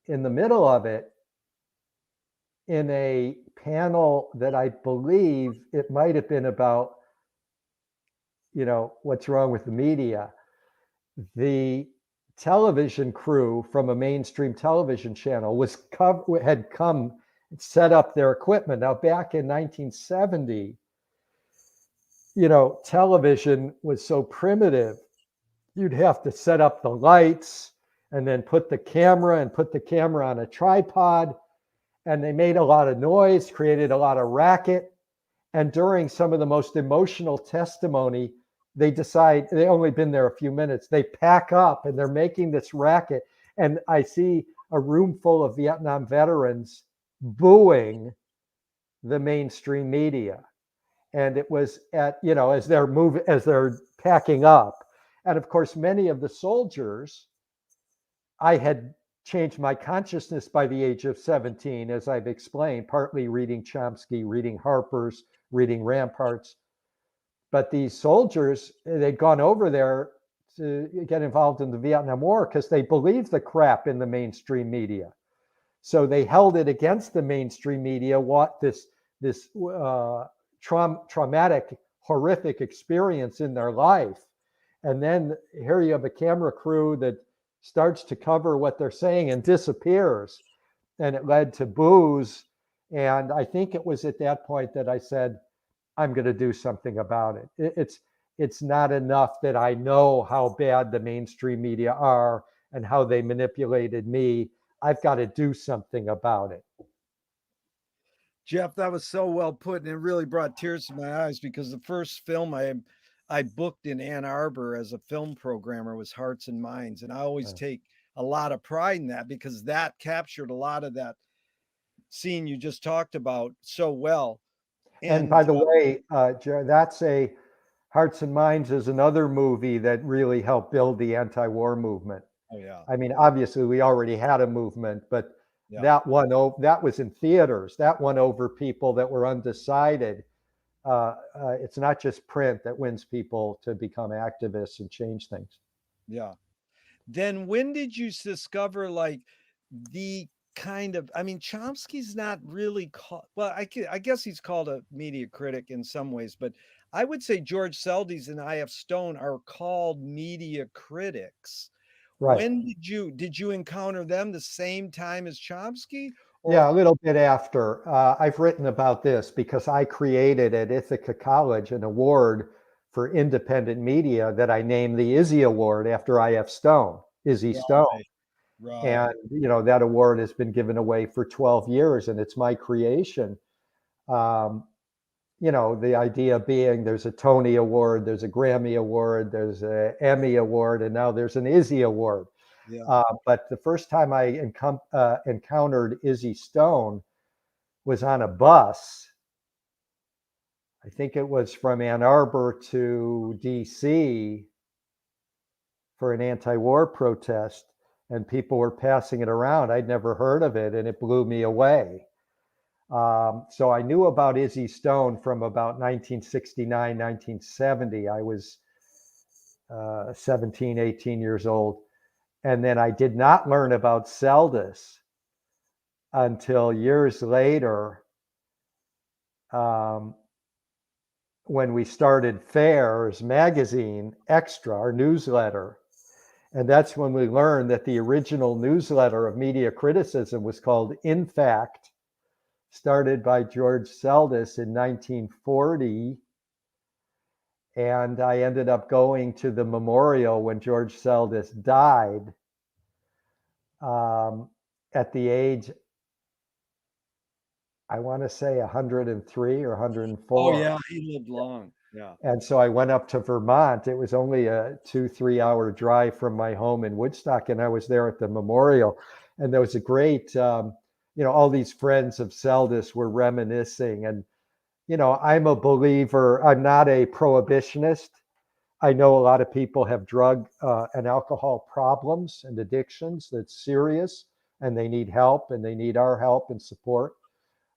[SPEAKER 1] in the middle of it, in a panel that I believe it might have been about, what's wrong with the media, the television crew from a mainstream television channel had come and set up their equipment. Now, back in 1970, television was so primitive. You'd have to set up the lights and then put the camera on a tripod. And they made a lot of noise, created a lot of racket. And during some of the most emotional testimony, they decide they've only been there a few minutes. They pack up and they're making this racket. And I see a room full of Vietnam veterans booing the mainstream media. And it was as they're packing up. And of course, many of the soldiers, I had changed my consciousness by the age of 17, as I've explained, partly reading Chomsky, reading Harper's, reading Ramparts. But these soldiers, they'd gone over there to get involved in the Vietnam War because they believed the crap in the mainstream media. So they held it against the mainstream media, what this traumatic, horrific experience in their life. And then here you have a camera crew that starts to cover what they're saying and disappears. And it led to boos. And I think it was at that point that I said, I'm going to do something about it. It's not enough that I know how bad the mainstream media are and how they manipulated me. I've got to do something about it.
[SPEAKER 2] Jeff, that was so well put, and it really brought tears to my eyes because the first film I booked in Ann Arbor as a film programmer was Hearts and Minds, and I always take a lot of pride in that because that captured a lot of that scene you just talked about so well.
[SPEAKER 1] And by the way, that's Hearts and Minds is another movie that really helped build the anti-war movement.
[SPEAKER 2] Oh yeah.
[SPEAKER 1] I mean, obviously we already had a movement, but that was in theaters. That won over people that were undecided. It's not just print that wins people to become activists and change things.
[SPEAKER 2] Yeah. Then when did you discover like the kind of, I mean, Chomsky's not really called, well, I guess he's called a media critic in some ways, but I would say George Seldes and I.F. Stone are called media critics.
[SPEAKER 1] Right.
[SPEAKER 2] When did you encounter them the same time as Chomsky? Or
[SPEAKER 1] Yeah, a little bit after. I've written about this because I created at Ithaca College an award for independent media that I named the Izzy Award after I.F. Stone, Izzy Stone.
[SPEAKER 2] right, right,
[SPEAKER 1] And, that award has been given away for 12 years and it's my creation. Um, the idea being there's a Tony Award, there's a Grammy Award, there's an Emmy Award, and now there's an Izzy Award.
[SPEAKER 2] yeah.
[SPEAKER 1] But the first time I encountered Izzy Stone was on a bus. I think it was from Ann Arbor to DC for an anti-war protest, and people were passing it around. I'd never heard of it, and it blew me away. So I knew about Izzy Stone from about 1969, 1970. I was 17, 18 years old. And then I did not learn about Seldes until years later, when we started Fairs magazine, Extra, our newsletter. And that's when we learned that the original newsletter of media criticism was called In Fact, started by George Seldes in 1940. And I ended up going to the memorial when George Seldes died, at the age, I want to say 103 or 104.
[SPEAKER 2] Oh yeah, he lived long. Yeah.
[SPEAKER 1] And so I went up to Vermont. It was only a 2-3 hour drive from my home in Woodstock. And I was there at the memorial. And there was a great, all these friends of Seldes were reminiscing. And, I'm a believer, I'm not a prohibitionist. I know a lot of people have drug and alcohol problems and addictions that's serious, and they need help and they need our help and support.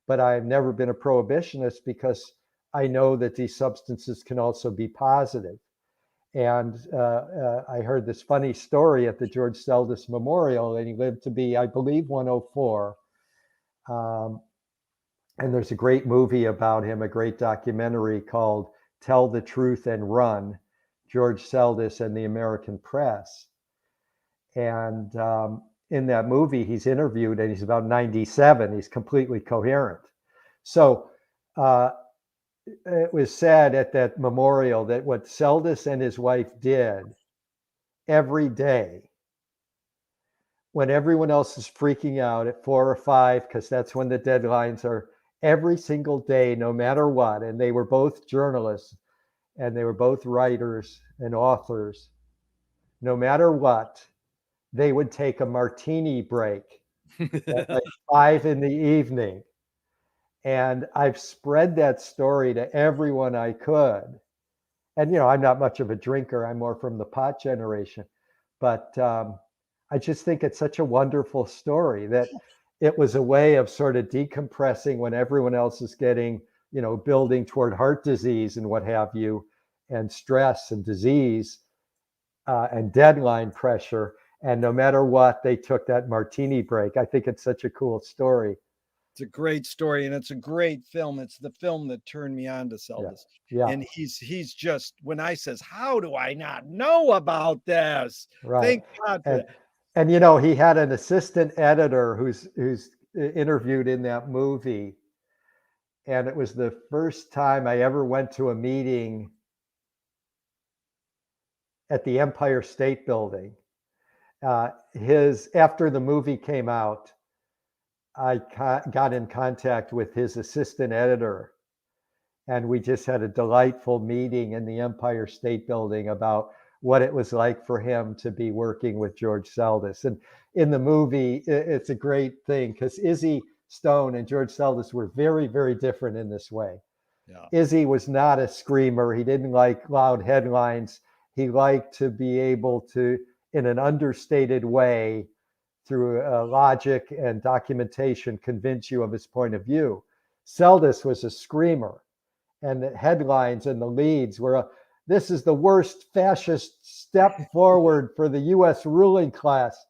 [SPEAKER 1] But I've never been a prohibitionist because I know that these substances can also be positive. And I heard this funny story at the George Seldes Memorial, and he lived to be, I believe, 104. And there's a great movie about him, a great documentary called Tell the Truth and Run, George Seldes and the American Press. And in that movie, he's interviewed and he's about 97. He's completely coherent. So it was said at that memorial that what Seldes and his wife did every day, when everyone else is freaking out at 4 or 5, because that's when the deadlines are, every single day, no matter what, and they were both journalists and they were both writers and authors, no matter what, they would take a martini break at like 5 in the evening. And I've spread that story to everyone I could. And, I'm not much of a drinker. I'm more from the pot generation. But I just think it's such a wonderful story that it was a way of sort of decompressing when everyone else is getting, building toward heart disease and what have you, and stress and disease and deadline pressure. And no matter what, they took that martini break. I think it's such a cool story.
[SPEAKER 2] It's a great story and it's a great film. It's the film that turned me on to Seldes.
[SPEAKER 1] Yeah.
[SPEAKER 2] And he's just, when I says, how do I not know about this?
[SPEAKER 1] Right.
[SPEAKER 2] Thank God for that.
[SPEAKER 1] And he had an assistant editor who's interviewed in that movie. And it was the first time I ever went to a meeting at the Empire State Building. After the movie came out, I got in contact with his assistant editor, and we just had a delightful meeting in the Empire State Building about what it was like for him to be working with George Seldes. And in the movie, it's a great thing because Izzy Stone and George Seldes were very, very different in this way. Yeah. Izzy was not a screamer. He didn't like loud headlines. He liked to be able to, in an understated way, through logic and documentation, convince you of his point of view. Seldes was a screamer, and the headlines and the leads were, this is the worst fascist step forward for the U.S. ruling class.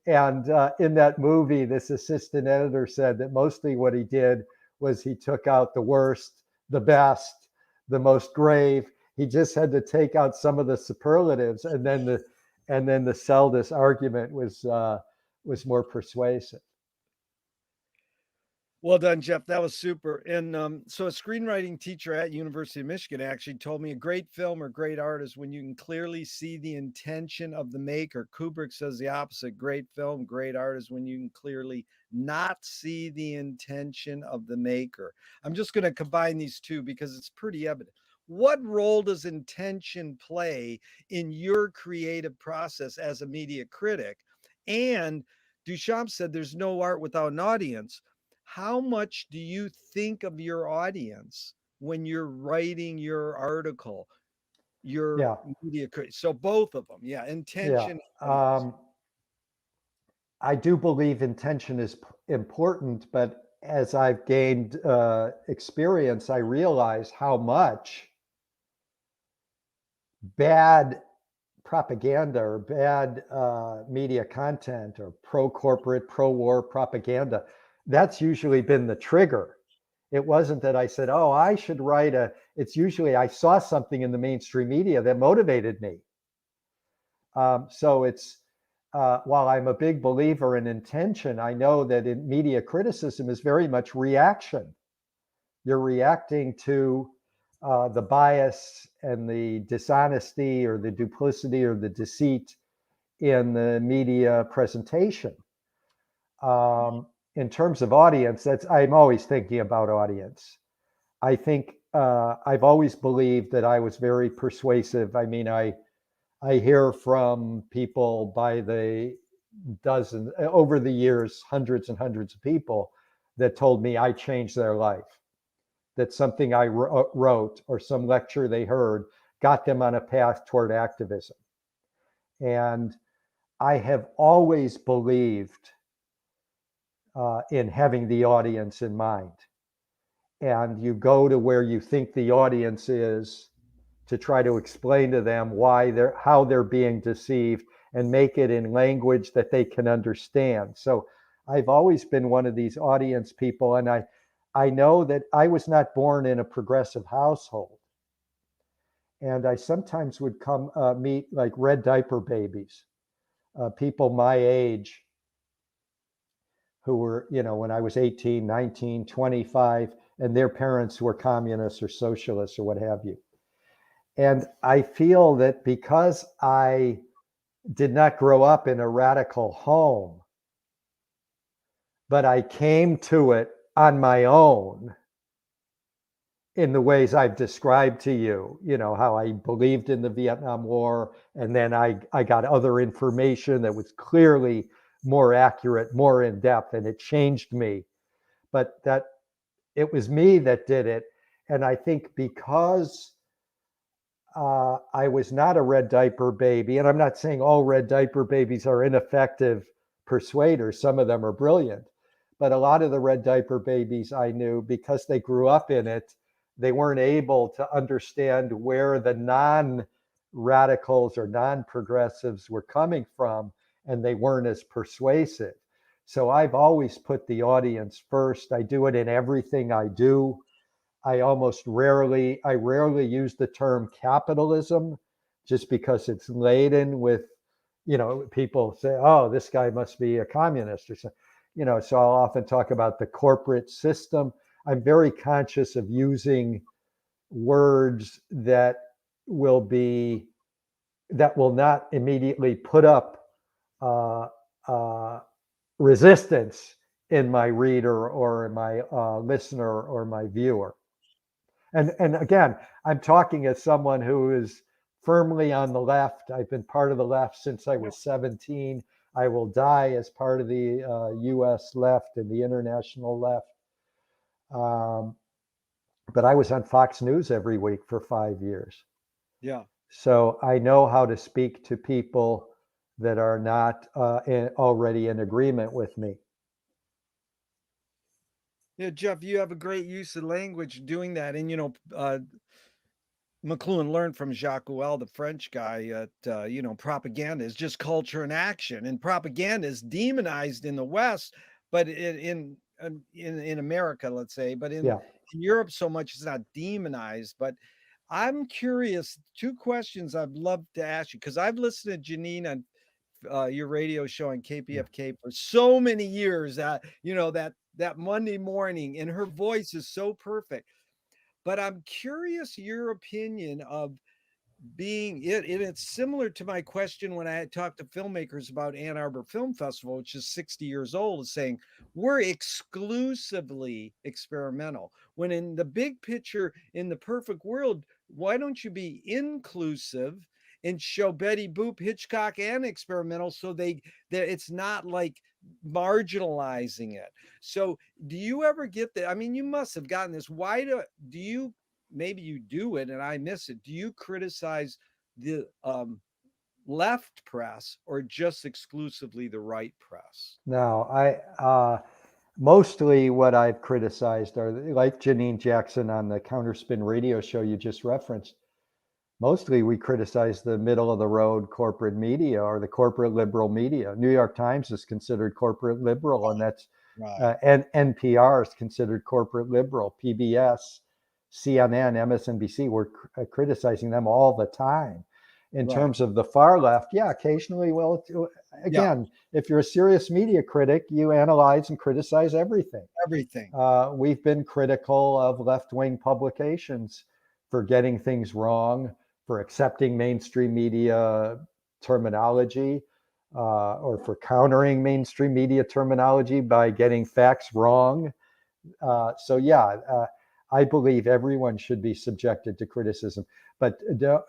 [SPEAKER 1] And in that movie, this assistant editor said that mostly what he did was he took out the worst, the best, the most grave. He just had to take out some of the superlatives, and then the sell this argument was more persuasive.
[SPEAKER 2] Well done, Jeff. That was super. And so, a screenwriting teacher at University of Michigan actually told me a great film or great art is when you can clearly see the intention of the maker. Kubrick says the opposite. Great film, great art is when you can clearly not see the intention of the maker. I'm just going to combine these two because it's pretty evident. What role does intention play in your creative process as a media critic? And Duchamp said there's no art without an audience. How much do you think of your audience when you're writing your article, your
[SPEAKER 1] Yeah,
[SPEAKER 2] media so both of them, yeah,
[SPEAKER 1] yeah.
[SPEAKER 2] intention and audience.
[SPEAKER 1] I do believe intention is important, but as I've gained experience, I realize how much bad propaganda or bad media content or pro corporate, pro war propaganda, that's usually been the trigger. It wasn't that I said, oh, I should write it's usually I saw something in the mainstream media that motivated me. So it's, while I'm a big believer in intention, I know that in media criticism is very much reaction. You're reacting to the bias and the dishonesty or the duplicity or the deceit in the media presentation. In terms of audience, that's I'm always thinking about audience. I think I've always believed that I was very persuasive. I mean, I hear from people by the dozen over the years, hundreds and hundreds of people that told me I changed their life, that something I wrote or some lecture they heard got them on a path toward activism. And I have always believed in having the audience in mind. And you go to where you think the audience is to try to explain to them how they're being deceived and make it in language that they can understand. So I've always been one of these audience people, and I know that I was not born in a progressive household. And I sometimes would come meet like red diaper babies, people my age who were, when I was 18, 19, 25, and their parents were communists or socialists or what have you. And I feel that because I did not grow up in a radical home, but I came to it on my own in the ways I've described to you, how I believed in the Vietnam War, and then I got other information that was clearly more accurate, more in depth, and it changed me. But that it was me that did it. And I think because I was not a red diaper baby, and I'm not saying all red diaper babies are ineffective persuaders, some of them are brilliant, but a lot of the red diaper babies I knew, because they grew up in it, they weren't able to understand where the non-radicals or non-progressives were coming from, and they weren't as persuasive. So I've always put the audience first. I do it in everything I do. I rarely use the term capitalism just because it's laden with, people say, oh, this guy must be a communist or something. So I'll often talk about the corporate system. I'm very conscious of using words will that will not immediately put up uh, uh, resistance in my reader or in my listener or my viewer. And again, I'm talking as someone who is firmly on the left. I've been part of the left since I was 17. I will die as part of the US left and the international left. Um, but I was on Fox News every week for 5 years.
[SPEAKER 2] Yeah.
[SPEAKER 1] So I know how to speak to people that are not already in agreement with me.
[SPEAKER 2] Yeah, Jeff, you have a great use of language doing that. And, McLuhan learned from Jacques Rouel, the French guy, that propaganda is just culture and action, and propaganda is demonized in the West, but in America, let's say, but
[SPEAKER 1] Yeah.
[SPEAKER 2] in Europe, so much it's not demonized. But I'm curious. Two questions I'd love to ask you, because I've listened to Janine on your radio show on
[SPEAKER 1] Yeah.
[SPEAKER 2] KPFK for so many years. That Monday morning, and her voice is so perfect. But I'm curious your opinion of being it, and it's similar to my question when I had talked to filmmakers about Ann Arbor Film Festival, which is 60 years old, is saying we're exclusively experimental. When in the big picture, in the perfect world, why don't you be inclusive and show Betty Boop, Hitchcock, and experimental, so that it's not like marginalizing it. So do you ever get that? I mean, you must have gotten this. Why do you, maybe you do it and I miss it. Do you criticize the left press or just exclusively the right press?
[SPEAKER 1] No, mostly what I've criticized are like Janine Jackson on the Counterspin radio show you just referenced. Mostly we criticize the middle of the road corporate media or the corporate liberal media. New York Times is considered corporate liberal, and that's
[SPEAKER 2] Right.
[SPEAKER 1] and NPR is considered corporate liberal. PBS, CNN, MSNBC, we're criticizing them all the time. In
[SPEAKER 2] Right.
[SPEAKER 1] terms of the far left, yeah, occasionally, well,
[SPEAKER 2] Yeah.
[SPEAKER 1] again, if you're a serious media critic, you analyze and criticize everything.
[SPEAKER 2] Everything.
[SPEAKER 1] We've been critical of left-wing publications for getting things wrong, for accepting mainstream media terminology, or for countering mainstream media terminology by getting facts wrong. So yeah, I believe everyone should be subjected to criticism, but don't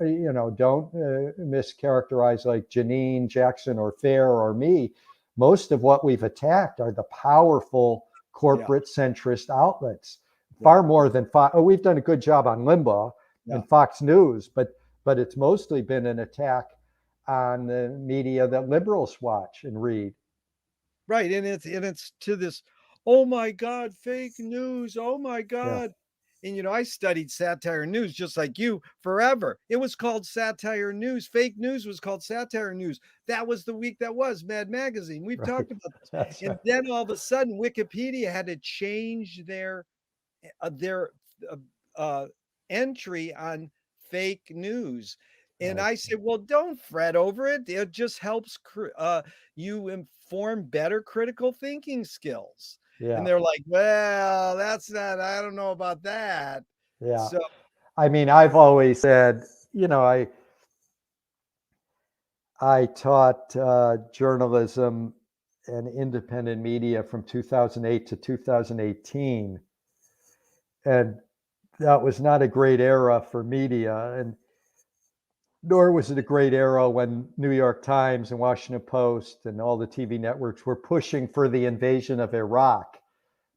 [SPEAKER 1] mischaracterize like Janine Jackson or Fair or me. Most of what we've attacked are the powerful
[SPEAKER 2] Yeah.
[SPEAKER 1] corporate centrist outlets,
[SPEAKER 2] Yeah.
[SPEAKER 1] far more than Fox. Oh, we've done a good job on Limbaugh
[SPEAKER 2] Yeah.
[SPEAKER 1] and Fox News, but it's mostly been an attack on the media that liberals watch and read.
[SPEAKER 2] Right. And it's to this, oh my God, fake news. Oh my
[SPEAKER 1] Yeah,
[SPEAKER 2] God. And I studied satire news just like you forever. It was called satire news. Fake news was called satire news. That was the week that was Mad Magazine. We've
[SPEAKER 1] right.
[SPEAKER 2] talked about this.
[SPEAKER 1] That's
[SPEAKER 2] And
[SPEAKER 1] right.
[SPEAKER 2] then all of a sudden, Wikipedia had to change their uh, uh, entry on fake news. And
[SPEAKER 1] Right.
[SPEAKER 2] I said, well, don't fret over it. It just helps you inform better critical thinking skills. And
[SPEAKER 1] Yeah.
[SPEAKER 2] they're like, well, that's not, I don't know about that.
[SPEAKER 1] Yeah.
[SPEAKER 2] So,
[SPEAKER 1] I mean, I've always said, I taught journalism and independent media from 2008 to 2018, and that was not a great era for media, and nor was it a great era when New York Times and Washington Post and all the TV networks were pushing for the invasion of Iraq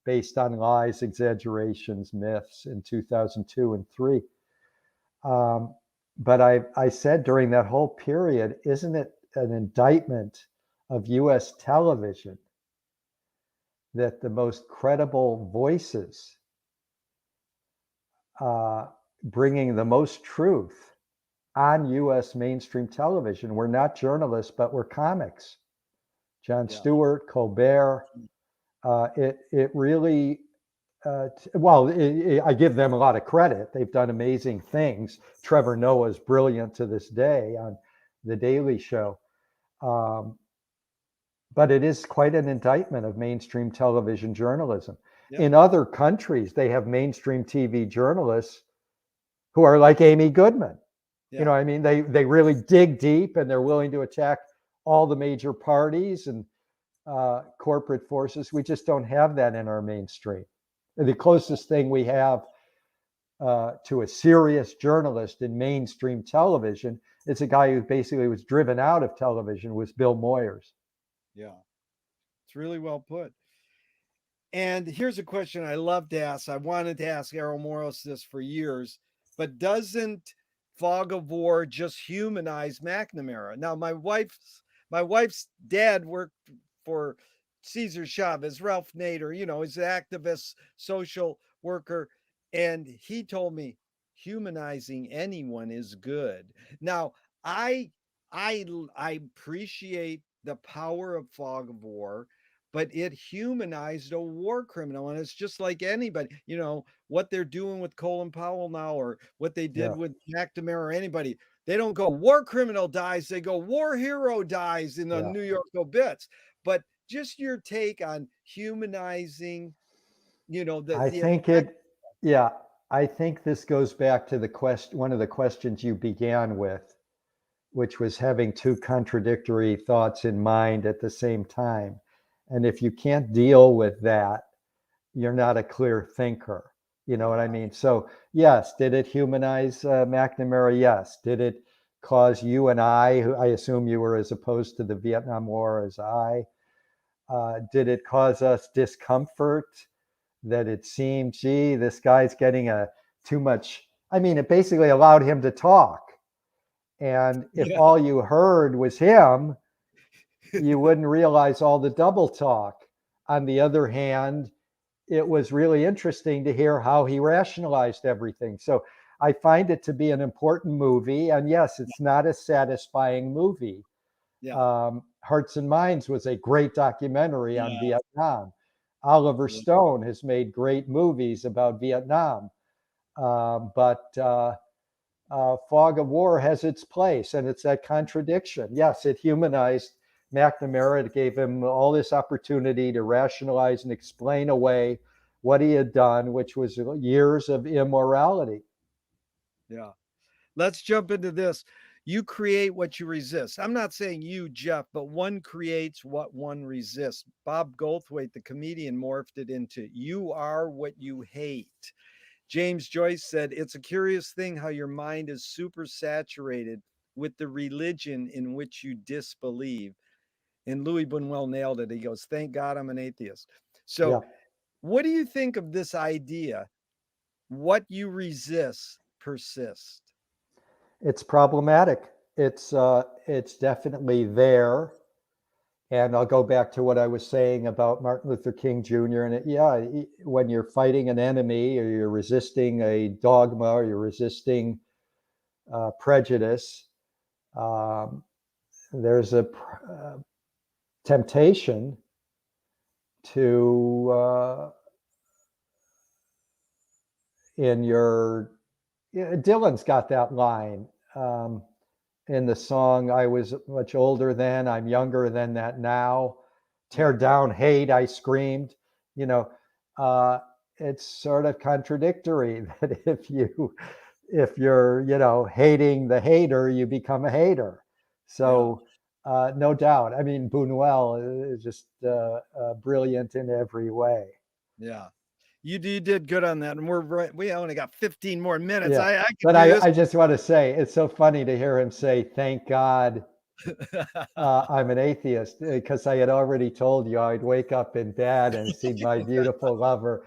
[SPEAKER 1] based on lies, exaggerations, myths in 2002 and 3. Um, but I said during that whole period, isn't it an indictment of US television that the most credible voices uh, bringing the most truth on US mainstream television were not journalists, but were comics? Jon
[SPEAKER 2] yeah,
[SPEAKER 1] Stewart, Colbert. It really well, I give them a lot of credit. They've done amazing things. Trevor Noah is brilliant to this day on The Daily Show. Um, but it is quite an indictment of mainstream television journalism.
[SPEAKER 2] yeah,
[SPEAKER 1] In other countries, they have mainstream TV journalists who are like Amy Goodman.
[SPEAKER 2] yeah.
[SPEAKER 1] I mean, they really dig deep and they're willing to attack all the major parties and corporate forces. We just don't have that in our mainstream. The closest thing we have to a serious journalist in mainstream television is a guy who basically was driven out of television, was Bill Moyers.
[SPEAKER 2] Yeah. It's really well put. And here's a question I love to ask. I wanted to ask Errol Morris this for years, but doesn't Fog of War just humanize McNamara? Now, my wife's dad worked for Cesar Chavez, Ralph Nader, he's an activist, social worker, and he told me humanizing anyone is good. Now, I I appreciate the power of Fog of War, but it humanized a war criminal, and it's just like anybody, what they're doing with Colin Powell now, or what they did
[SPEAKER 1] Yeah.
[SPEAKER 2] with McNamara or anybody. They don't go war criminal dies, they go war hero dies in the
[SPEAKER 1] Yeah.
[SPEAKER 2] New York obits. But just your take on humanizing,
[SPEAKER 1] I
[SPEAKER 2] the
[SPEAKER 1] think
[SPEAKER 2] effect.
[SPEAKER 1] yeah, I think this goes back to the one of the questions you began with, which was having two contradictory thoughts in mind at the same time. And if you can't deal with that, you're not a clear thinker. You know what I mean? So, yes, did it humanize McNamara? Yes. Did it cause you and I, who I assume you were as opposed to the Vietnam War as I, did it cause us discomfort that it seemed, gee, this guy's getting a too much? I mean, it basically allowed him to talk. And if
[SPEAKER 2] Yeah.
[SPEAKER 1] all you heard was him, you wouldn't realize all the double talk. On the other hand, it was really interesting to hear how he rationalized everything. So I find it to be an important movie. And yes, it's not a satisfying movie.
[SPEAKER 2] Yeah.
[SPEAKER 1] Hearts and Minds was a great documentary on
[SPEAKER 2] Yeah.
[SPEAKER 1] Vietnam. Oliver
[SPEAKER 2] Yeah.
[SPEAKER 1] Stone has made great movies about Vietnam. But Fog of War has its place, and it's that contradiction. Yes, it humanized McNamara. It gave him all this opportunity to rationalize and explain away what he had done, which was years of immorality.
[SPEAKER 2] Yeah. Let's jump into this. You create what you resist. I'm not saying you, Jeff, but one creates what one resists. Bob Goldthwait, the comedian, morphed it into you are what you hate. James Joyce said, it's a curious thing how your mind is super saturated with the religion in which you disbelieve. And Louis Buñuel nailed it. He goes, thank God I'm an atheist. So,
[SPEAKER 1] Yeah,
[SPEAKER 2] what do you think of this idea? What you resist persists.
[SPEAKER 1] it's problematic. It's definitely there. And I'll go back to what I was saying about Martin Luther King Jr. And yeah, when you're fighting an enemy or you're resisting a dogma or you're resisting prejudice, um, there's a temptation to, in your, Dylan's got that line in the song, I was much older then, I'm younger than that now. Tear
[SPEAKER 2] Yeah.
[SPEAKER 1] down hate, I screamed. You know, uh, it's sort of contradictory that if you're hating the hater, you become a hater.
[SPEAKER 2] Yeah.
[SPEAKER 1] So no doubt. I mean, Buñuel is just brilliant in every way.
[SPEAKER 2] Yeah. You did good on that. And we only got 15 more minutes.
[SPEAKER 1] Yeah.
[SPEAKER 2] I could
[SPEAKER 1] But
[SPEAKER 2] do this.
[SPEAKER 1] I just want to say it's so funny to hear him say, "Thank God I'm an atheist," because I had already told you I'd wake up in bed and see my beautiful lover,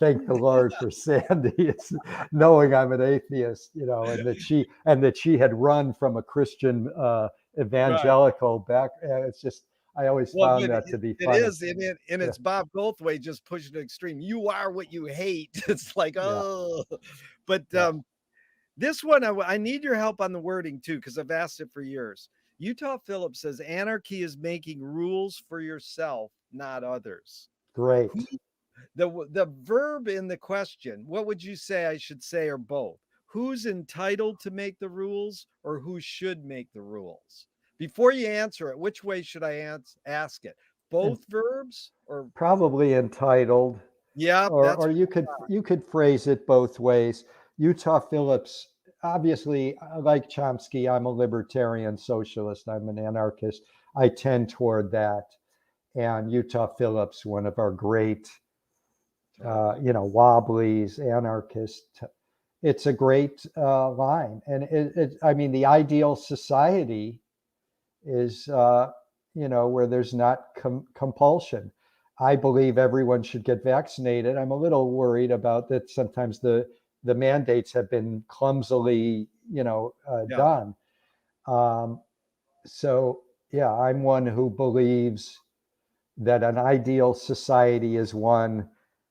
[SPEAKER 1] thank the Lord for Sandy. It's knowing I'm an atheist, and that she had run from a Christian
[SPEAKER 2] Right.
[SPEAKER 1] evangelical back. It's just I always
[SPEAKER 2] Well,
[SPEAKER 1] found
[SPEAKER 2] but
[SPEAKER 1] that to be
[SPEAKER 2] it
[SPEAKER 1] funny.
[SPEAKER 2] is, and
[SPEAKER 1] Yeah,
[SPEAKER 2] it's Bob Goldthwait just pushing to extreme. You are what you hate. It's like,
[SPEAKER 1] yeah,
[SPEAKER 2] oh, but
[SPEAKER 1] yeah.
[SPEAKER 2] this one, I need your help on the wording too, because I've asked it for years. Utah Phillips says anarchy is making rules for yourself, not others. Who
[SPEAKER 1] Great.
[SPEAKER 2] the verb in the question, what would you say I should say, or both? Who's entitled to make the rules, or who should make the rules? Before you answer it, which way should I ask it?
[SPEAKER 1] And
[SPEAKER 2] Both verbs, or
[SPEAKER 1] probably entitled,
[SPEAKER 2] yeah,
[SPEAKER 1] or
[SPEAKER 2] that's
[SPEAKER 1] you could phrase it both ways. Utah Phillips, obviously, like Chomsky, I'm a libertarian socialist. I'm an anarchist. I tend toward that. And Utah Phillips, one of our great,
[SPEAKER 2] totally.
[SPEAKER 1] Wobblies, anarchist. It's a great line, and I mean, the ideal society is where there's not compulsion. I believe everyone should get vaccinated. I'm a little worried about that. Sometimes the mandates have been clumsily
[SPEAKER 2] Yeah.
[SPEAKER 1] done. Um, so yeah, I'm one who believes that an ideal society is one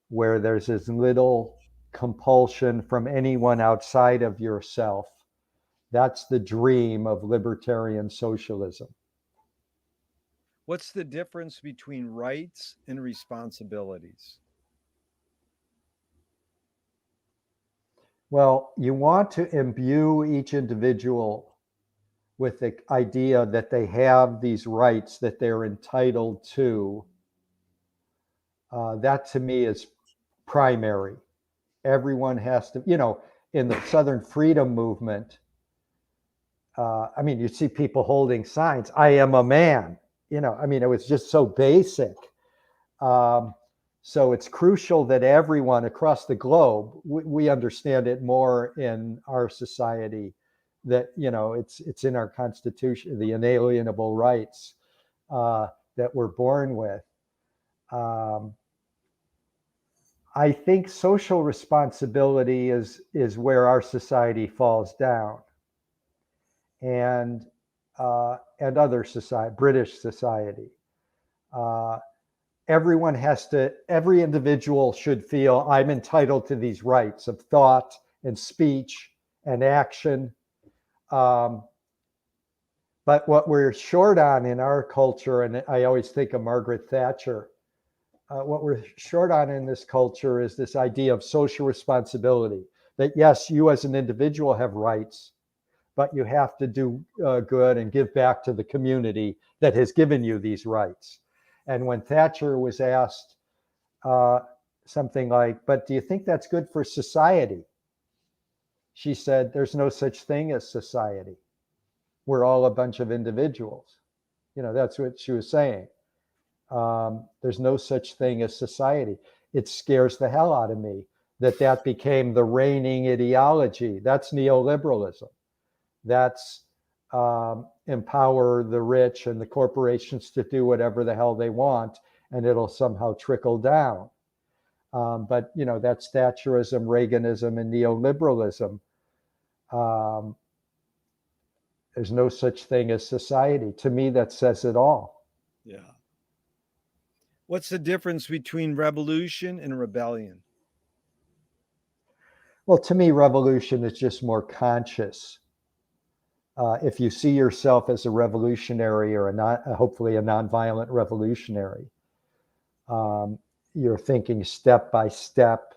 [SPEAKER 1] where there's as little compulsion from anyone outside of yourself. That's the dream of libertarian socialism.
[SPEAKER 2] What's the difference between rights and responsibilities?
[SPEAKER 1] Well, you want to imbue each individual with the idea that they have these rights that they're entitled to. That to me is primary. Everyone has to, in the Southern Freedom Movement, I mean, you see people holding signs, I am a man, it was just so basic. So it's crucial that everyone across the globe, we understand it more in our society, that, it's in our Constitution, the inalienable rights that we're born with. I think social responsibility is where our society falls down, and other society, British society. Every individual should feel I'm entitled to these rights of thought and speech and action. But what we're short on in our culture, and I always think of Margaret Thatcher, what we're short on in this culture is this idea of social responsibility, that yes, you as an individual have rights, but you have to do good and give back to the community that has given you these rights. And when Thatcher was asked something like, but do you think that's good for society? She said, there's no such thing as society. We're all a bunch of individuals. That's what she was saying. There's no such thing as society. It scares the hell out of me that became the reigning ideology. That's neoliberalism. That's empower the rich and the corporations to do whatever the hell they want, and it'll somehow trickle down. But that's Thatcherism, Reaganism, and neoliberalism. There's no such thing as society. To me, that says it all.
[SPEAKER 2] Yeah. What's the difference between revolution and rebellion?
[SPEAKER 1] Well, to me, revolution is just more conscious. If you see yourself as a revolutionary or hopefully a nonviolent revolutionary, you're thinking step by step.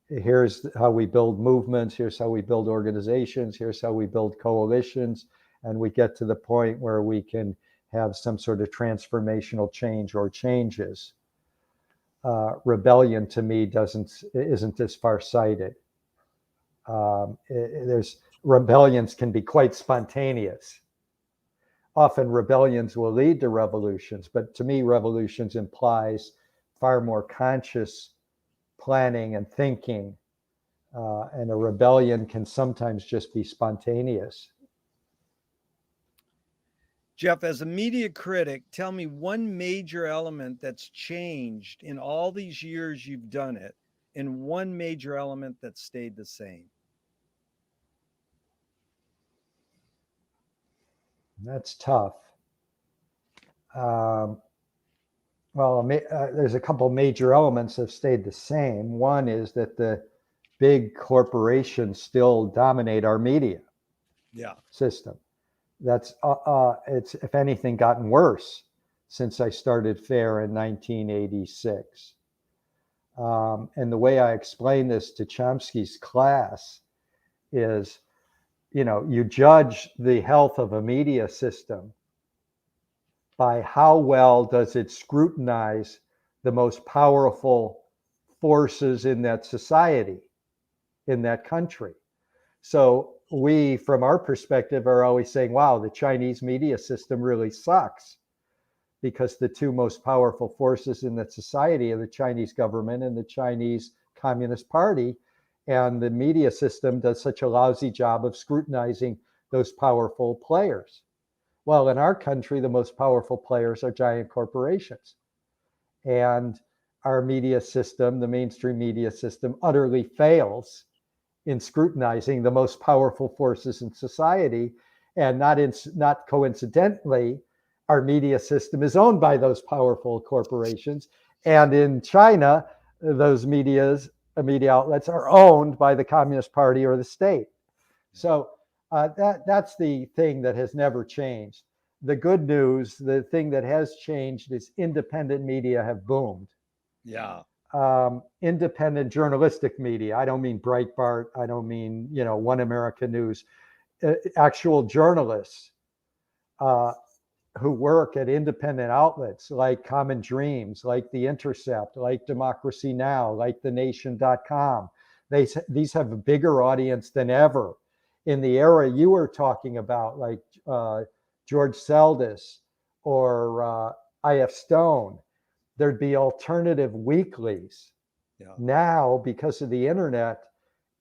[SPEAKER 1] Here's how we build movements. Here's how we build organizations. Here's how we build coalitions. And we get to the point where we can have some sort of transformational change or changes. Rebellion to me isn't as far-sighted. Rebellions can be quite spontaneous. Often rebellions will lead to revolutions, but to me, revolutions implies far more conscious planning and thinking, and a rebellion can sometimes just be spontaneous.
[SPEAKER 2] Jeff, as a media critic, tell me one major element that's changed in all these years you've done it, and one major element that stayed the same.
[SPEAKER 1] That's tough. Well, there's a couple major elements that have stayed the same. One is that the big corporations still dominate our media system. That's it's, if anything, gotten worse since I started FAIR in 1986. And the way I explain this to Chomsky's class is, you judge the health of a media system by how well does it scrutinize the most powerful forces in that society, in that country. So we, from our perspective, are always saying, wow, the Chinese media system really sucks, because the two most powerful forces in that society are the Chinese government and the Chinese Communist Party. And the media system does such a lousy job of scrutinizing those powerful players. Well, in our country, the most powerful players are giant corporations. And our media system, the mainstream media system, utterly fails in scrutinizing the most powerful forces in society. And not coincidentally, our media system is owned by those powerful corporations. And in China, those medias media outlets are owned by the Communist Party or the state. So that's the thing that has never changed. The good news, the thing that has changed, is independent media have boomed.
[SPEAKER 2] Yeah.
[SPEAKER 1] Independent journalistic media. I don't mean Breitbart. I don't mean, One America News. Actual journalists who work at independent outlets like Common Dreams, like The Intercept, like Democracy Now, like TheNation.com. These have a bigger audience than ever. In the era you were talking about, like George Seldes or I.F. Stone, there'd be alternative weeklies.
[SPEAKER 2] Yeah.
[SPEAKER 1] Now, because of the internet,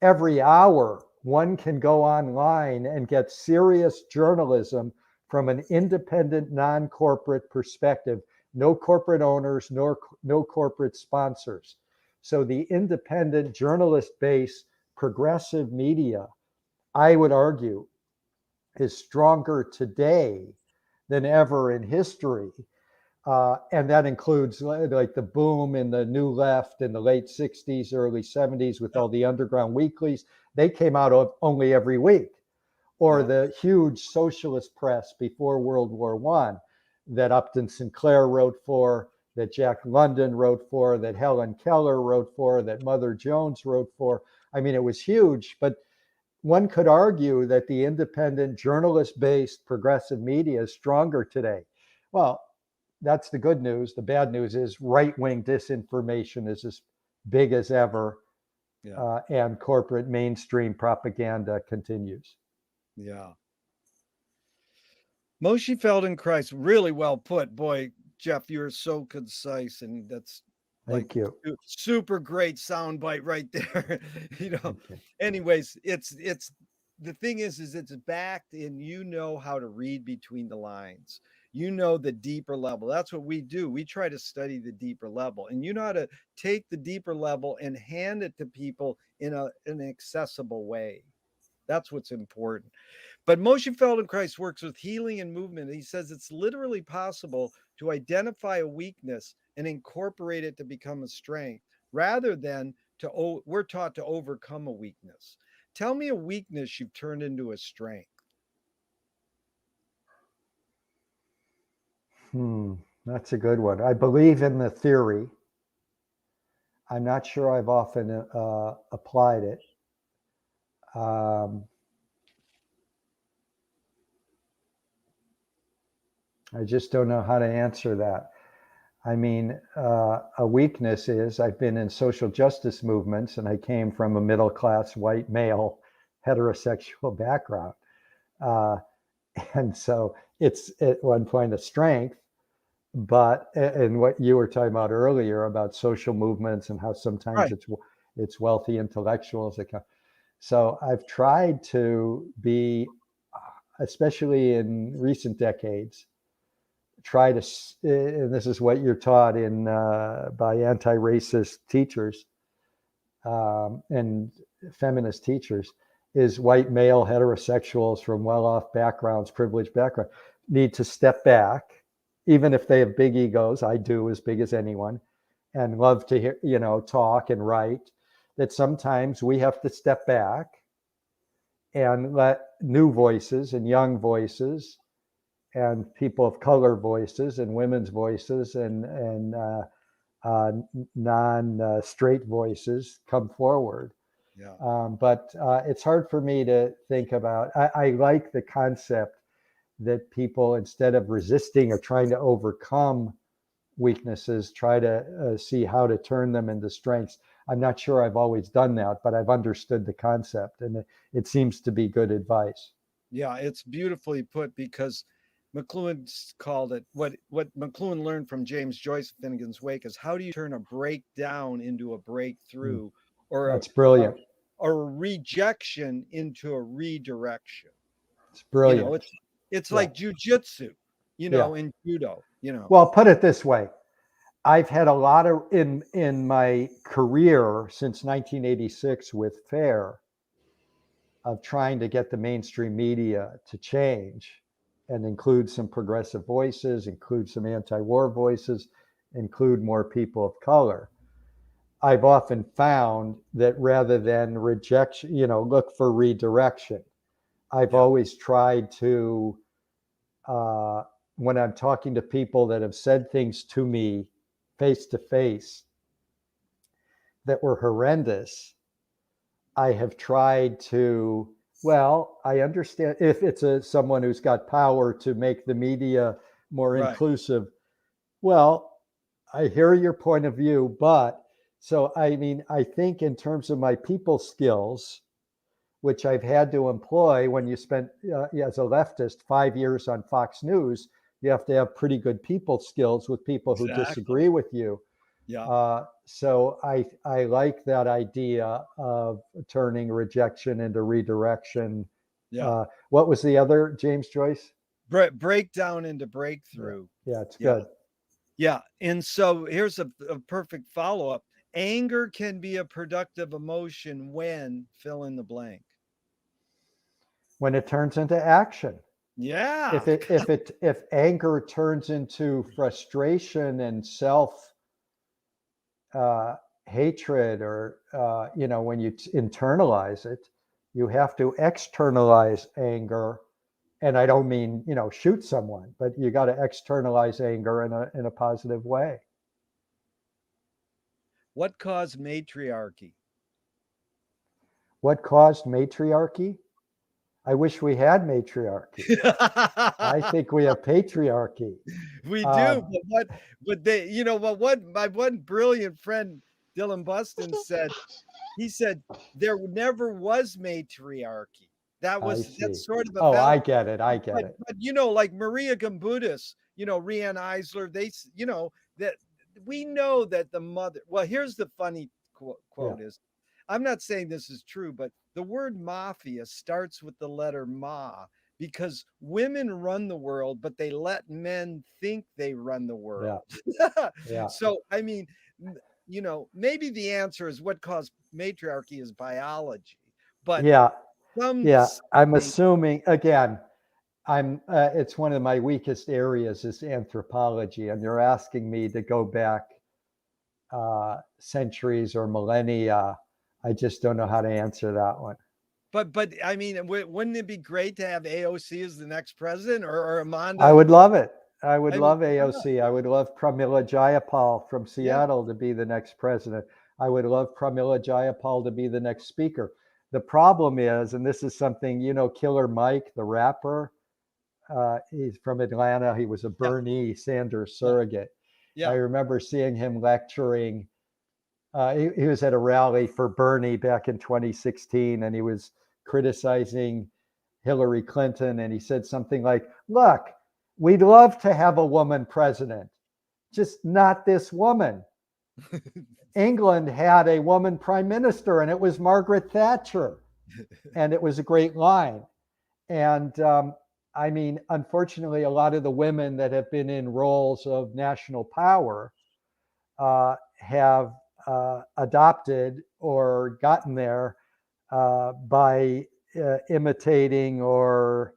[SPEAKER 1] every hour one can go online and get serious journalism from an independent, non-corporate perspective. No corporate owners, nor no corporate sponsors. So the independent journalist-based progressive media, I would argue, is stronger today than ever in history. And that includes like the boom in the New Left in the late 60s, early 70s with all the underground weeklies. They came out only every week. Or the huge socialist press before World War I that Upton Sinclair wrote for, that Jack London wrote for, that Helen Keller wrote for, that Mother Jones wrote for. I mean, it was huge, but one could argue that the independent journalist-based progressive media is stronger today. Well, that's the good news. The bad news is right-wing disinformation is as big as ever, and corporate mainstream propaganda continues.
[SPEAKER 2] Yeah. Moshe Feldenkrais, really well put. Boy, Jeff, you're so concise, and that's like
[SPEAKER 1] Thank you.
[SPEAKER 2] super great soundbite right there. Anyways, it's the thing is it's backed in, how to read between the lines. The deeper level. That's what we do. We try to study the deeper level, and you know how to take the deeper level and hand it to people in an accessible way. That's what's important. But Moshe Feldenkrais works with healing and movement. He says it's literally possible to identify a weakness and incorporate it to become a strength, rather than we're taught to overcome a weakness. Tell me a weakness you've turned into a strength.
[SPEAKER 1] That's a good one. I believe in the theory. I'm not sure I've often applied it. I just don't know how to answer that. I mean, a weakness is I've been in social justice movements, and I came from a middle-class white male heterosexual background. And so it's at one point a strength, but and what you were talking about earlier about social movements and how sometimes it's wealthy intellectuals that come. So I've tried to be, especially in recent decades, and this is what you're taught by anti-racist teachers and feminist teachers, is white male heterosexuals from well-off backgrounds, privileged background, need to step back, even if they have big egos. I do, as big as anyone, and love to hear, talk and write, that sometimes we have to step back and let new voices and young voices and people of color voices and women's voices and non-straight voices come forward. But it's hard for me to think about. I like the concept that people, instead of resisting or trying to overcome weaknesses, try to see how to turn them into strengths. I'm not sure I've always done that, but I've understood the concept, and it seems to be good advice.
[SPEAKER 2] Yeah, it's beautifully put, because McLuhan's called it, what McLuhan learned from James Joyce, Finnegan's Wake, is how do you turn a breakdown into a breakthrough, or
[SPEAKER 1] that's brilliant,
[SPEAKER 2] or a rejection into a redirection.
[SPEAKER 1] It's brilliant.
[SPEAKER 2] It's like jujitsu, in judo.
[SPEAKER 1] Well, put it this way: I've had a lot of in my career since 1986 with FAIR of trying to get the mainstream media to change and include some progressive voices, include some anti-war voices, include more people of color. I've often found that rather than rejection, look for redirection. I've
[SPEAKER 2] Yeah.
[SPEAKER 1] always tried to, uh, when I'm talking to people that have said things to me face to face that were horrendous, I have tried to, well, I understand if it's someone who's got power to make the media more
[SPEAKER 2] Right.
[SPEAKER 1] inclusive. Well, I hear your point of view, but so I mean, I think in terms of my people skills, which I've had to employ when you spent as a leftist 5 years on Fox News, you have to have pretty good people skills with people who
[SPEAKER 2] Exactly.
[SPEAKER 1] disagree with you.
[SPEAKER 2] Yeah.
[SPEAKER 1] So I like that idea of turning rejection into redirection.
[SPEAKER 2] Yeah.
[SPEAKER 1] What was the other, James Joyce?
[SPEAKER 2] Breakdown into
[SPEAKER 1] Yeah,
[SPEAKER 2] breakthrough.
[SPEAKER 1] yeah, it's
[SPEAKER 2] Yeah.
[SPEAKER 1] good.
[SPEAKER 2] Yeah. And so here's a perfect follow up. Anger can be a productive emotion when fill in the blank.
[SPEAKER 1] When it turns into action.
[SPEAKER 2] Yeah.
[SPEAKER 1] If anger turns into frustration and self uh, hatred, or when you internalize it, you have to externalize anger. And I don't mean shoot someone, but you got to externalize anger in a positive way.
[SPEAKER 2] What caused matriarchy?
[SPEAKER 1] What caused matriarchy? I wish we had matriarchy. I think we have patriarchy.
[SPEAKER 2] We do,
[SPEAKER 1] Um,
[SPEAKER 2] but they, what my one brilliant friend Dylan Buston said, he said there never was matriarchy.
[SPEAKER 1] I see.
[SPEAKER 2] That's sort of a
[SPEAKER 1] Oh, I
[SPEAKER 2] fallacy.
[SPEAKER 1] get it. I get it.
[SPEAKER 2] But like Maria Gimbutas, Rianne Eisler, that we know that the mother. Well, here's the funny
[SPEAKER 1] Yeah.
[SPEAKER 2] quote is, I'm not saying this is true, but the word mafia starts with the letter ma because women run the world, but they let men think they run the
[SPEAKER 1] Yeah.
[SPEAKER 2] world.
[SPEAKER 1] Yeah.
[SPEAKER 2] So, I mean, maybe the answer is what caused matriarchy is biology, but
[SPEAKER 1] Yeah.
[SPEAKER 2] some
[SPEAKER 1] Yeah. I'm
[SPEAKER 2] say,
[SPEAKER 1] assuming again, it's one of my weakest areas is anthropology. And you're asking me to go back centuries or millennia. I just don't know how to answer that one.
[SPEAKER 2] but I mean, wouldn't it be great to have AOC as the next president or
[SPEAKER 1] I
[SPEAKER 2] Amanda?
[SPEAKER 1] would love it. I would
[SPEAKER 2] I mean,
[SPEAKER 1] love AOC. I would love Pramila Jayapal from
[SPEAKER 2] yeah,
[SPEAKER 1] Seattle to be the next president. I would love Pramila Jayapal to be the next speaker. The problem is, and this is something, Killer Mike, the rapper, he's from Atlanta. He was a
[SPEAKER 2] yeah,
[SPEAKER 1] Bernie Sanders
[SPEAKER 2] yeah,
[SPEAKER 1] surrogate. I
[SPEAKER 2] yeah,
[SPEAKER 1] remember seeing him lecturing. He was at a rally for Bernie back in 2016, and he was criticizing Hillary Clinton. And he said something like, look, we'd love to have a woman president, just not this woman. England had a woman prime minister, and it was Margaret Thatcher. And it was a great line. And I mean, unfortunately, a lot of the women that have been in roles of national power have adopted or gotten there by imitating or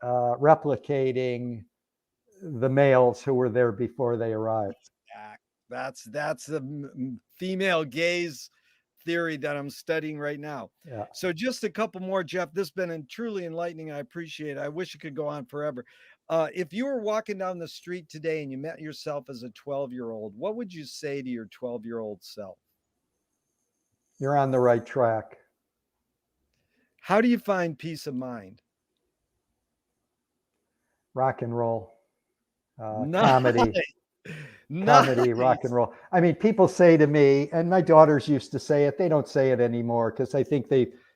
[SPEAKER 1] replicating the males who were there before they arrived.
[SPEAKER 2] that's the female gaze theory that I'm studying right now.
[SPEAKER 1] Yeah.
[SPEAKER 2] So just a couple more, Jeff. This has been truly enlightening. I appreciate it. I wish it could go on forever. If you were walking down the street today and you met yourself as a 12-year-old, what would you say to your 12-year-old self?
[SPEAKER 1] You're on the right track.
[SPEAKER 2] How do you find peace of mind?
[SPEAKER 1] Rock and roll,
[SPEAKER 2] Nice.
[SPEAKER 1] comedy, comedy, rock and
[SPEAKER 2] Nice.
[SPEAKER 1] roll. I mean, people say to me, and my daughters used to say it, they don't say it anymore because I think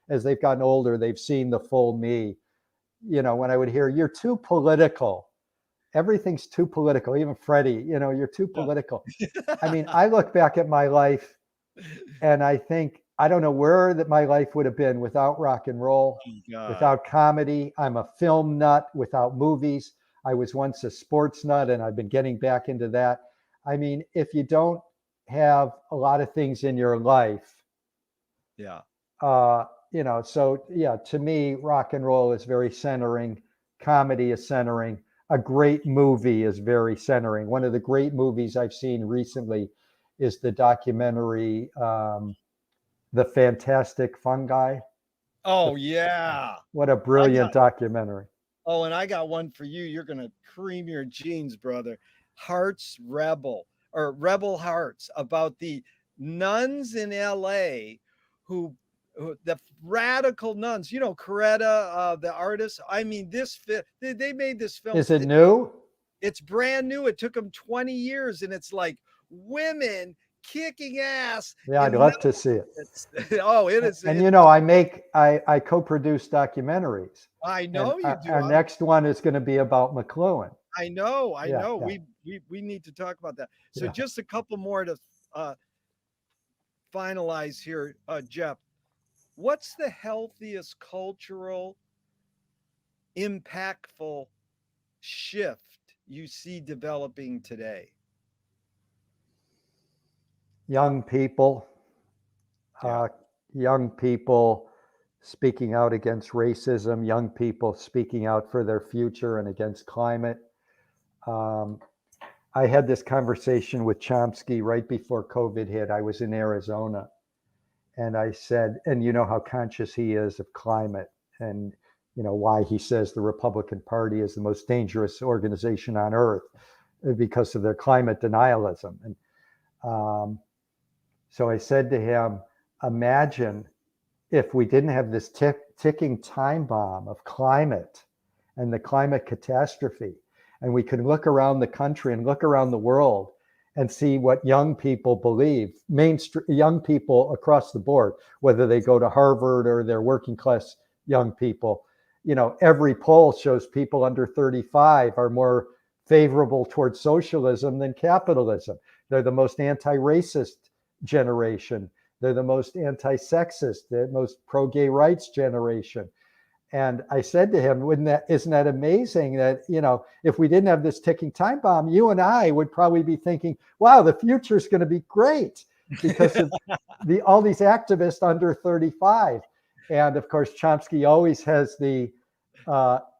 [SPEAKER 1] as they've gotten older, they've seen the full me. When I would hear, you're too political, everything's too political, even Freddie, you're too political. I mean, I look back at my life and I think, I don't know where that my life would have been without rock and roll,
[SPEAKER 2] Oh, God.
[SPEAKER 1] without comedy. I'm a film nut without movies. I was once a sports nut and I've been getting back into that. I mean, if you don't have a lot of things in your life,
[SPEAKER 2] Yeah.
[SPEAKER 1] so yeah, to me, rock and roll is very centering. Comedy is centering. A great movie is very centering. One of the great movies I've seen recently is the documentary, The Fantastic Fungi.
[SPEAKER 2] Oh yeah.
[SPEAKER 1] What a brilliant documentary.
[SPEAKER 2] Oh, and I got one for you. You're going to cream your jeans, brother. Hearts Rebel, or Rebel Hearts, about the nuns in LA who the radical nuns, Coretta, the artist. I mean, they made this film.
[SPEAKER 1] Is it new?
[SPEAKER 2] It's brand new. It took them 20 years, and it's like women kicking ass.
[SPEAKER 1] Yeah, I'd love to see it.
[SPEAKER 2] Oh, it is.
[SPEAKER 1] And I co-produce documentaries.
[SPEAKER 2] I know you do.
[SPEAKER 1] Our next one is going to be about McLuhan.
[SPEAKER 2] I know.
[SPEAKER 1] Yeah.
[SPEAKER 2] We need to talk about that. So
[SPEAKER 1] Yeah.
[SPEAKER 2] just a couple more to finalize here, Jeff. What's the healthiest cultural, impactful shift you see developing today?
[SPEAKER 1] Young people. Young people speaking out against racism, young people speaking out for their future and against climate. I had this conversation with Chomsky right before COVID hit. I was in Arizona, and I said, and you know how conscious he is of climate, and you know why he says the Republican Party is the most dangerous organization on earth because of their climate denialism. And so I said to him, imagine if we didn't have this ticking time bomb of climate and the climate catastrophe, and we could look around the country and look around the world and see what young people believe, young people across the board, whether they go to Harvard or they're working class young people. You know, every poll shows people under 35 are more favorable towards socialism than capitalism. They're the most anti-racist generation. They're the most anti-sexist, the most pro-gay rights generation. And I said to him, isn't that amazing that, you know, if we didn't have this ticking time bomb, you and I would probably be thinking, wow, the future is going to be great because of all these activists under 35. And of course, Chomsky always has the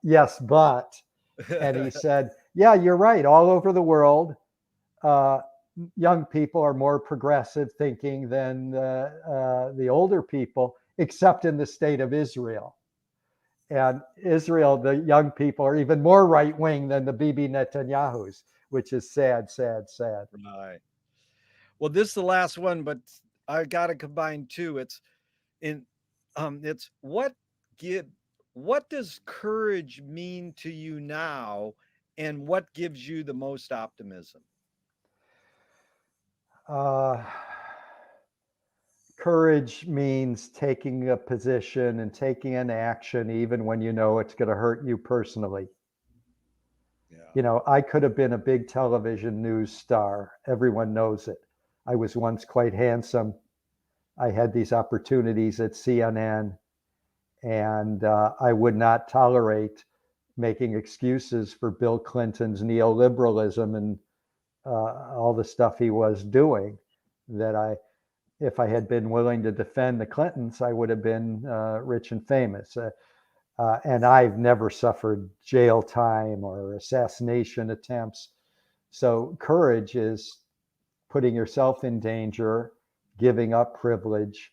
[SPEAKER 1] yes, but. And he said, yeah, you're right. All over the world, young people are more progressive thinking than the older people, except in the state of Israel. And Israel, the young people are even more right wing than the Bibi Netanyahus, which is sad, sad, sad.
[SPEAKER 2] Right. Well, this is the last one, but I got to combine two. It's what does courage mean to you now, and what gives you the most optimism?
[SPEAKER 1] Courage means taking a position and taking an action, even when you know it's going to hurt you personally. Yeah. You know, I could have been a big television news star. Everyone knows it. I was once quite handsome. I had these opportunities at CNN, and I would not tolerate making excuses for Bill Clinton's neoliberalism and all the stuff he was doing. If I had been willing to defend the Clintons, I would have been rich and famous. And I've never suffered jail time or assassination attempts. So courage is putting yourself in danger, giving up privilege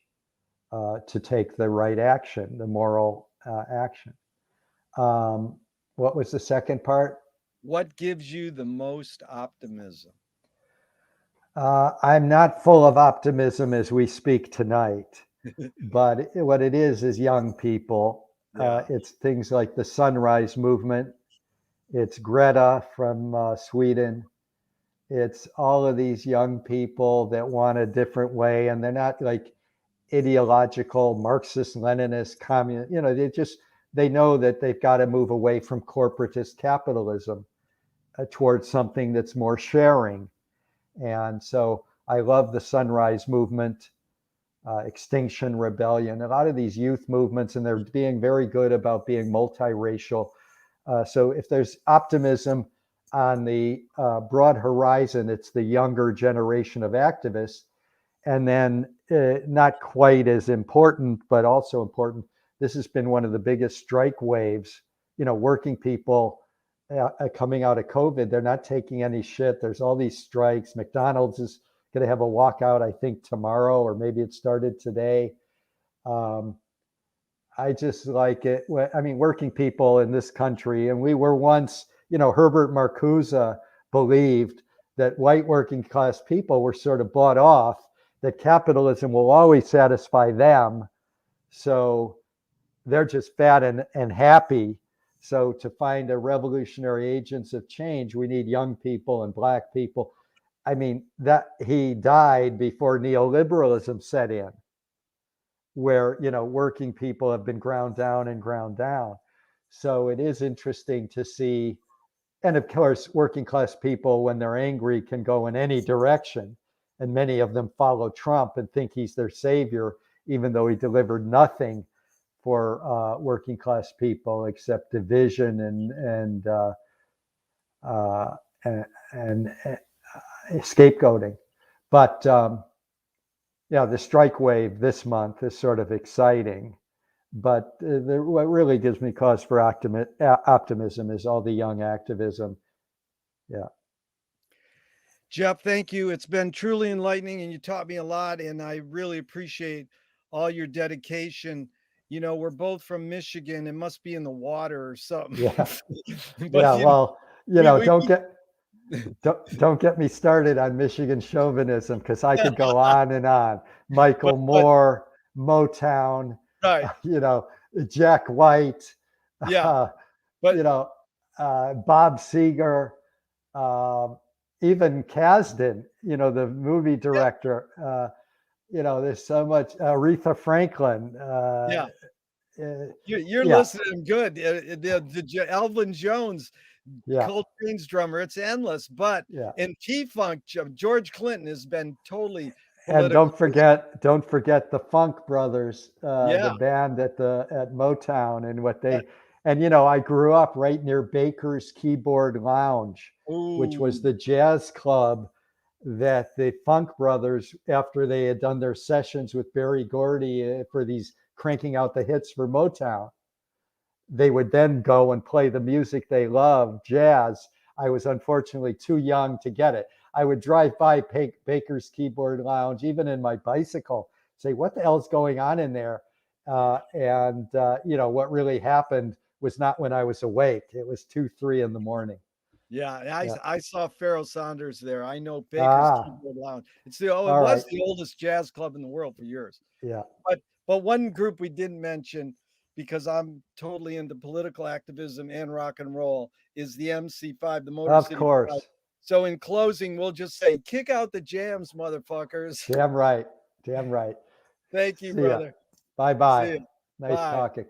[SPEAKER 1] to take the right action, the moral action. What was the second part?
[SPEAKER 2] What gives you the most optimism?
[SPEAKER 1] I'm not full of optimism as we speak tonight, but what it is young people. Yeah. It's things like the Sunrise Movement. It's Greta from Sweden. It's all of these young people that want a different way, and they're not like ideological Marxist, Leninist, communist. You know, they know that they've got to move away from corporatist capitalism towards something that's more sharing. And so I love the Sunrise Movement, Extinction Rebellion, a lot of these youth movements, and they're being very good about being multiracial. So if there's optimism on the broad horizon, it's the younger generation of activists. And then not quite as important, but also important, this has been one of the biggest strike waves, you know, working people coming out of COVID, they're not taking any shit. There's all these strikes. McDonald's is going to have a walkout, I think, tomorrow, or maybe it started today. I just like it. I mean, working people in this country, and we were once, Herbert Marcuse believed that white working class people were sort of bought off, that capitalism will always satisfy them. So they're just fat and happy. So to find a revolutionary agents of change, we need young people and black people. I mean, that he died before neoliberalism set in, where, working people have been ground down and ground down. So it is interesting to see. And of course, working class people, when they're angry, can go in any direction. And many of them follow Trump and think he's their savior, even though he delivered nothing for working class people except division and scapegoating. But the strike wave this month is sort of exciting. But what really gives me cause for optimism is all the young activism. Yeah.
[SPEAKER 2] Jeff, thank you. It's been truly enlightening, and you taught me a lot, and I really appreciate all your dedication. We're both from Michigan. It must be in the water or something.
[SPEAKER 1] Yeah.
[SPEAKER 2] But
[SPEAKER 1] Yeah. Well,
[SPEAKER 2] we
[SPEAKER 1] don't get me started on Michigan chauvinism, because I could go on and on. Michael Moore, Motown,
[SPEAKER 2] right.
[SPEAKER 1] Jack White,
[SPEAKER 2] Yeah. But
[SPEAKER 1] Bob Seger, even Kasdan, the movie director. There's so much. Aretha Franklin.
[SPEAKER 2] yeah. You're
[SPEAKER 1] Yeah.
[SPEAKER 2] listening good. The Elvin Jones,
[SPEAKER 1] Yeah.
[SPEAKER 2] Coltrane's drummer. It's endless. But
[SPEAKER 1] Yeah.
[SPEAKER 2] in T-Funk, George Clinton has been totally
[SPEAKER 1] And
[SPEAKER 2] political.
[SPEAKER 1] don't forget the Funk Brothers,
[SPEAKER 2] Yeah.
[SPEAKER 1] the band at Motown, and what they. And I grew up right near Baker's Keyboard Lounge, which was
[SPEAKER 2] Ooh.
[SPEAKER 1] the jazz club that the Funk Brothers, after they had done their sessions with Berry Gordy for these cranking out the hits for Motown, they would then go and play the music they loved, jazz. I was unfortunately too young to get it. I would drive by Baker's Keyboard Lounge, even in my bicycle, say, what the hell's going on in there? What really happened was not when I was awake. It was 2, 3 in the morning.
[SPEAKER 2] Yeah, I saw Pharoah Saunders there. I know Baker's Keyboard Lounge. It was the oldest jazz club in the world for years.
[SPEAKER 1] Yeah.
[SPEAKER 2] But one group we didn't mention, because I'm totally into political activism and rock and roll, is the MC5, the Motor City 5.
[SPEAKER 1] Of course.
[SPEAKER 2] So in closing, we'll just say, kick out the jams, motherfuckers.
[SPEAKER 1] Damn right. Damn right.
[SPEAKER 2] Thank you,
[SPEAKER 1] See ya.
[SPEAKER 2] brother.
[SPEAKER 1] Bye-bye.
[SPEAKER 2] See ya.
[SPEAKER 1] Nice
[SPEAKER 2] Bye.
[SPEAKER 1] talking.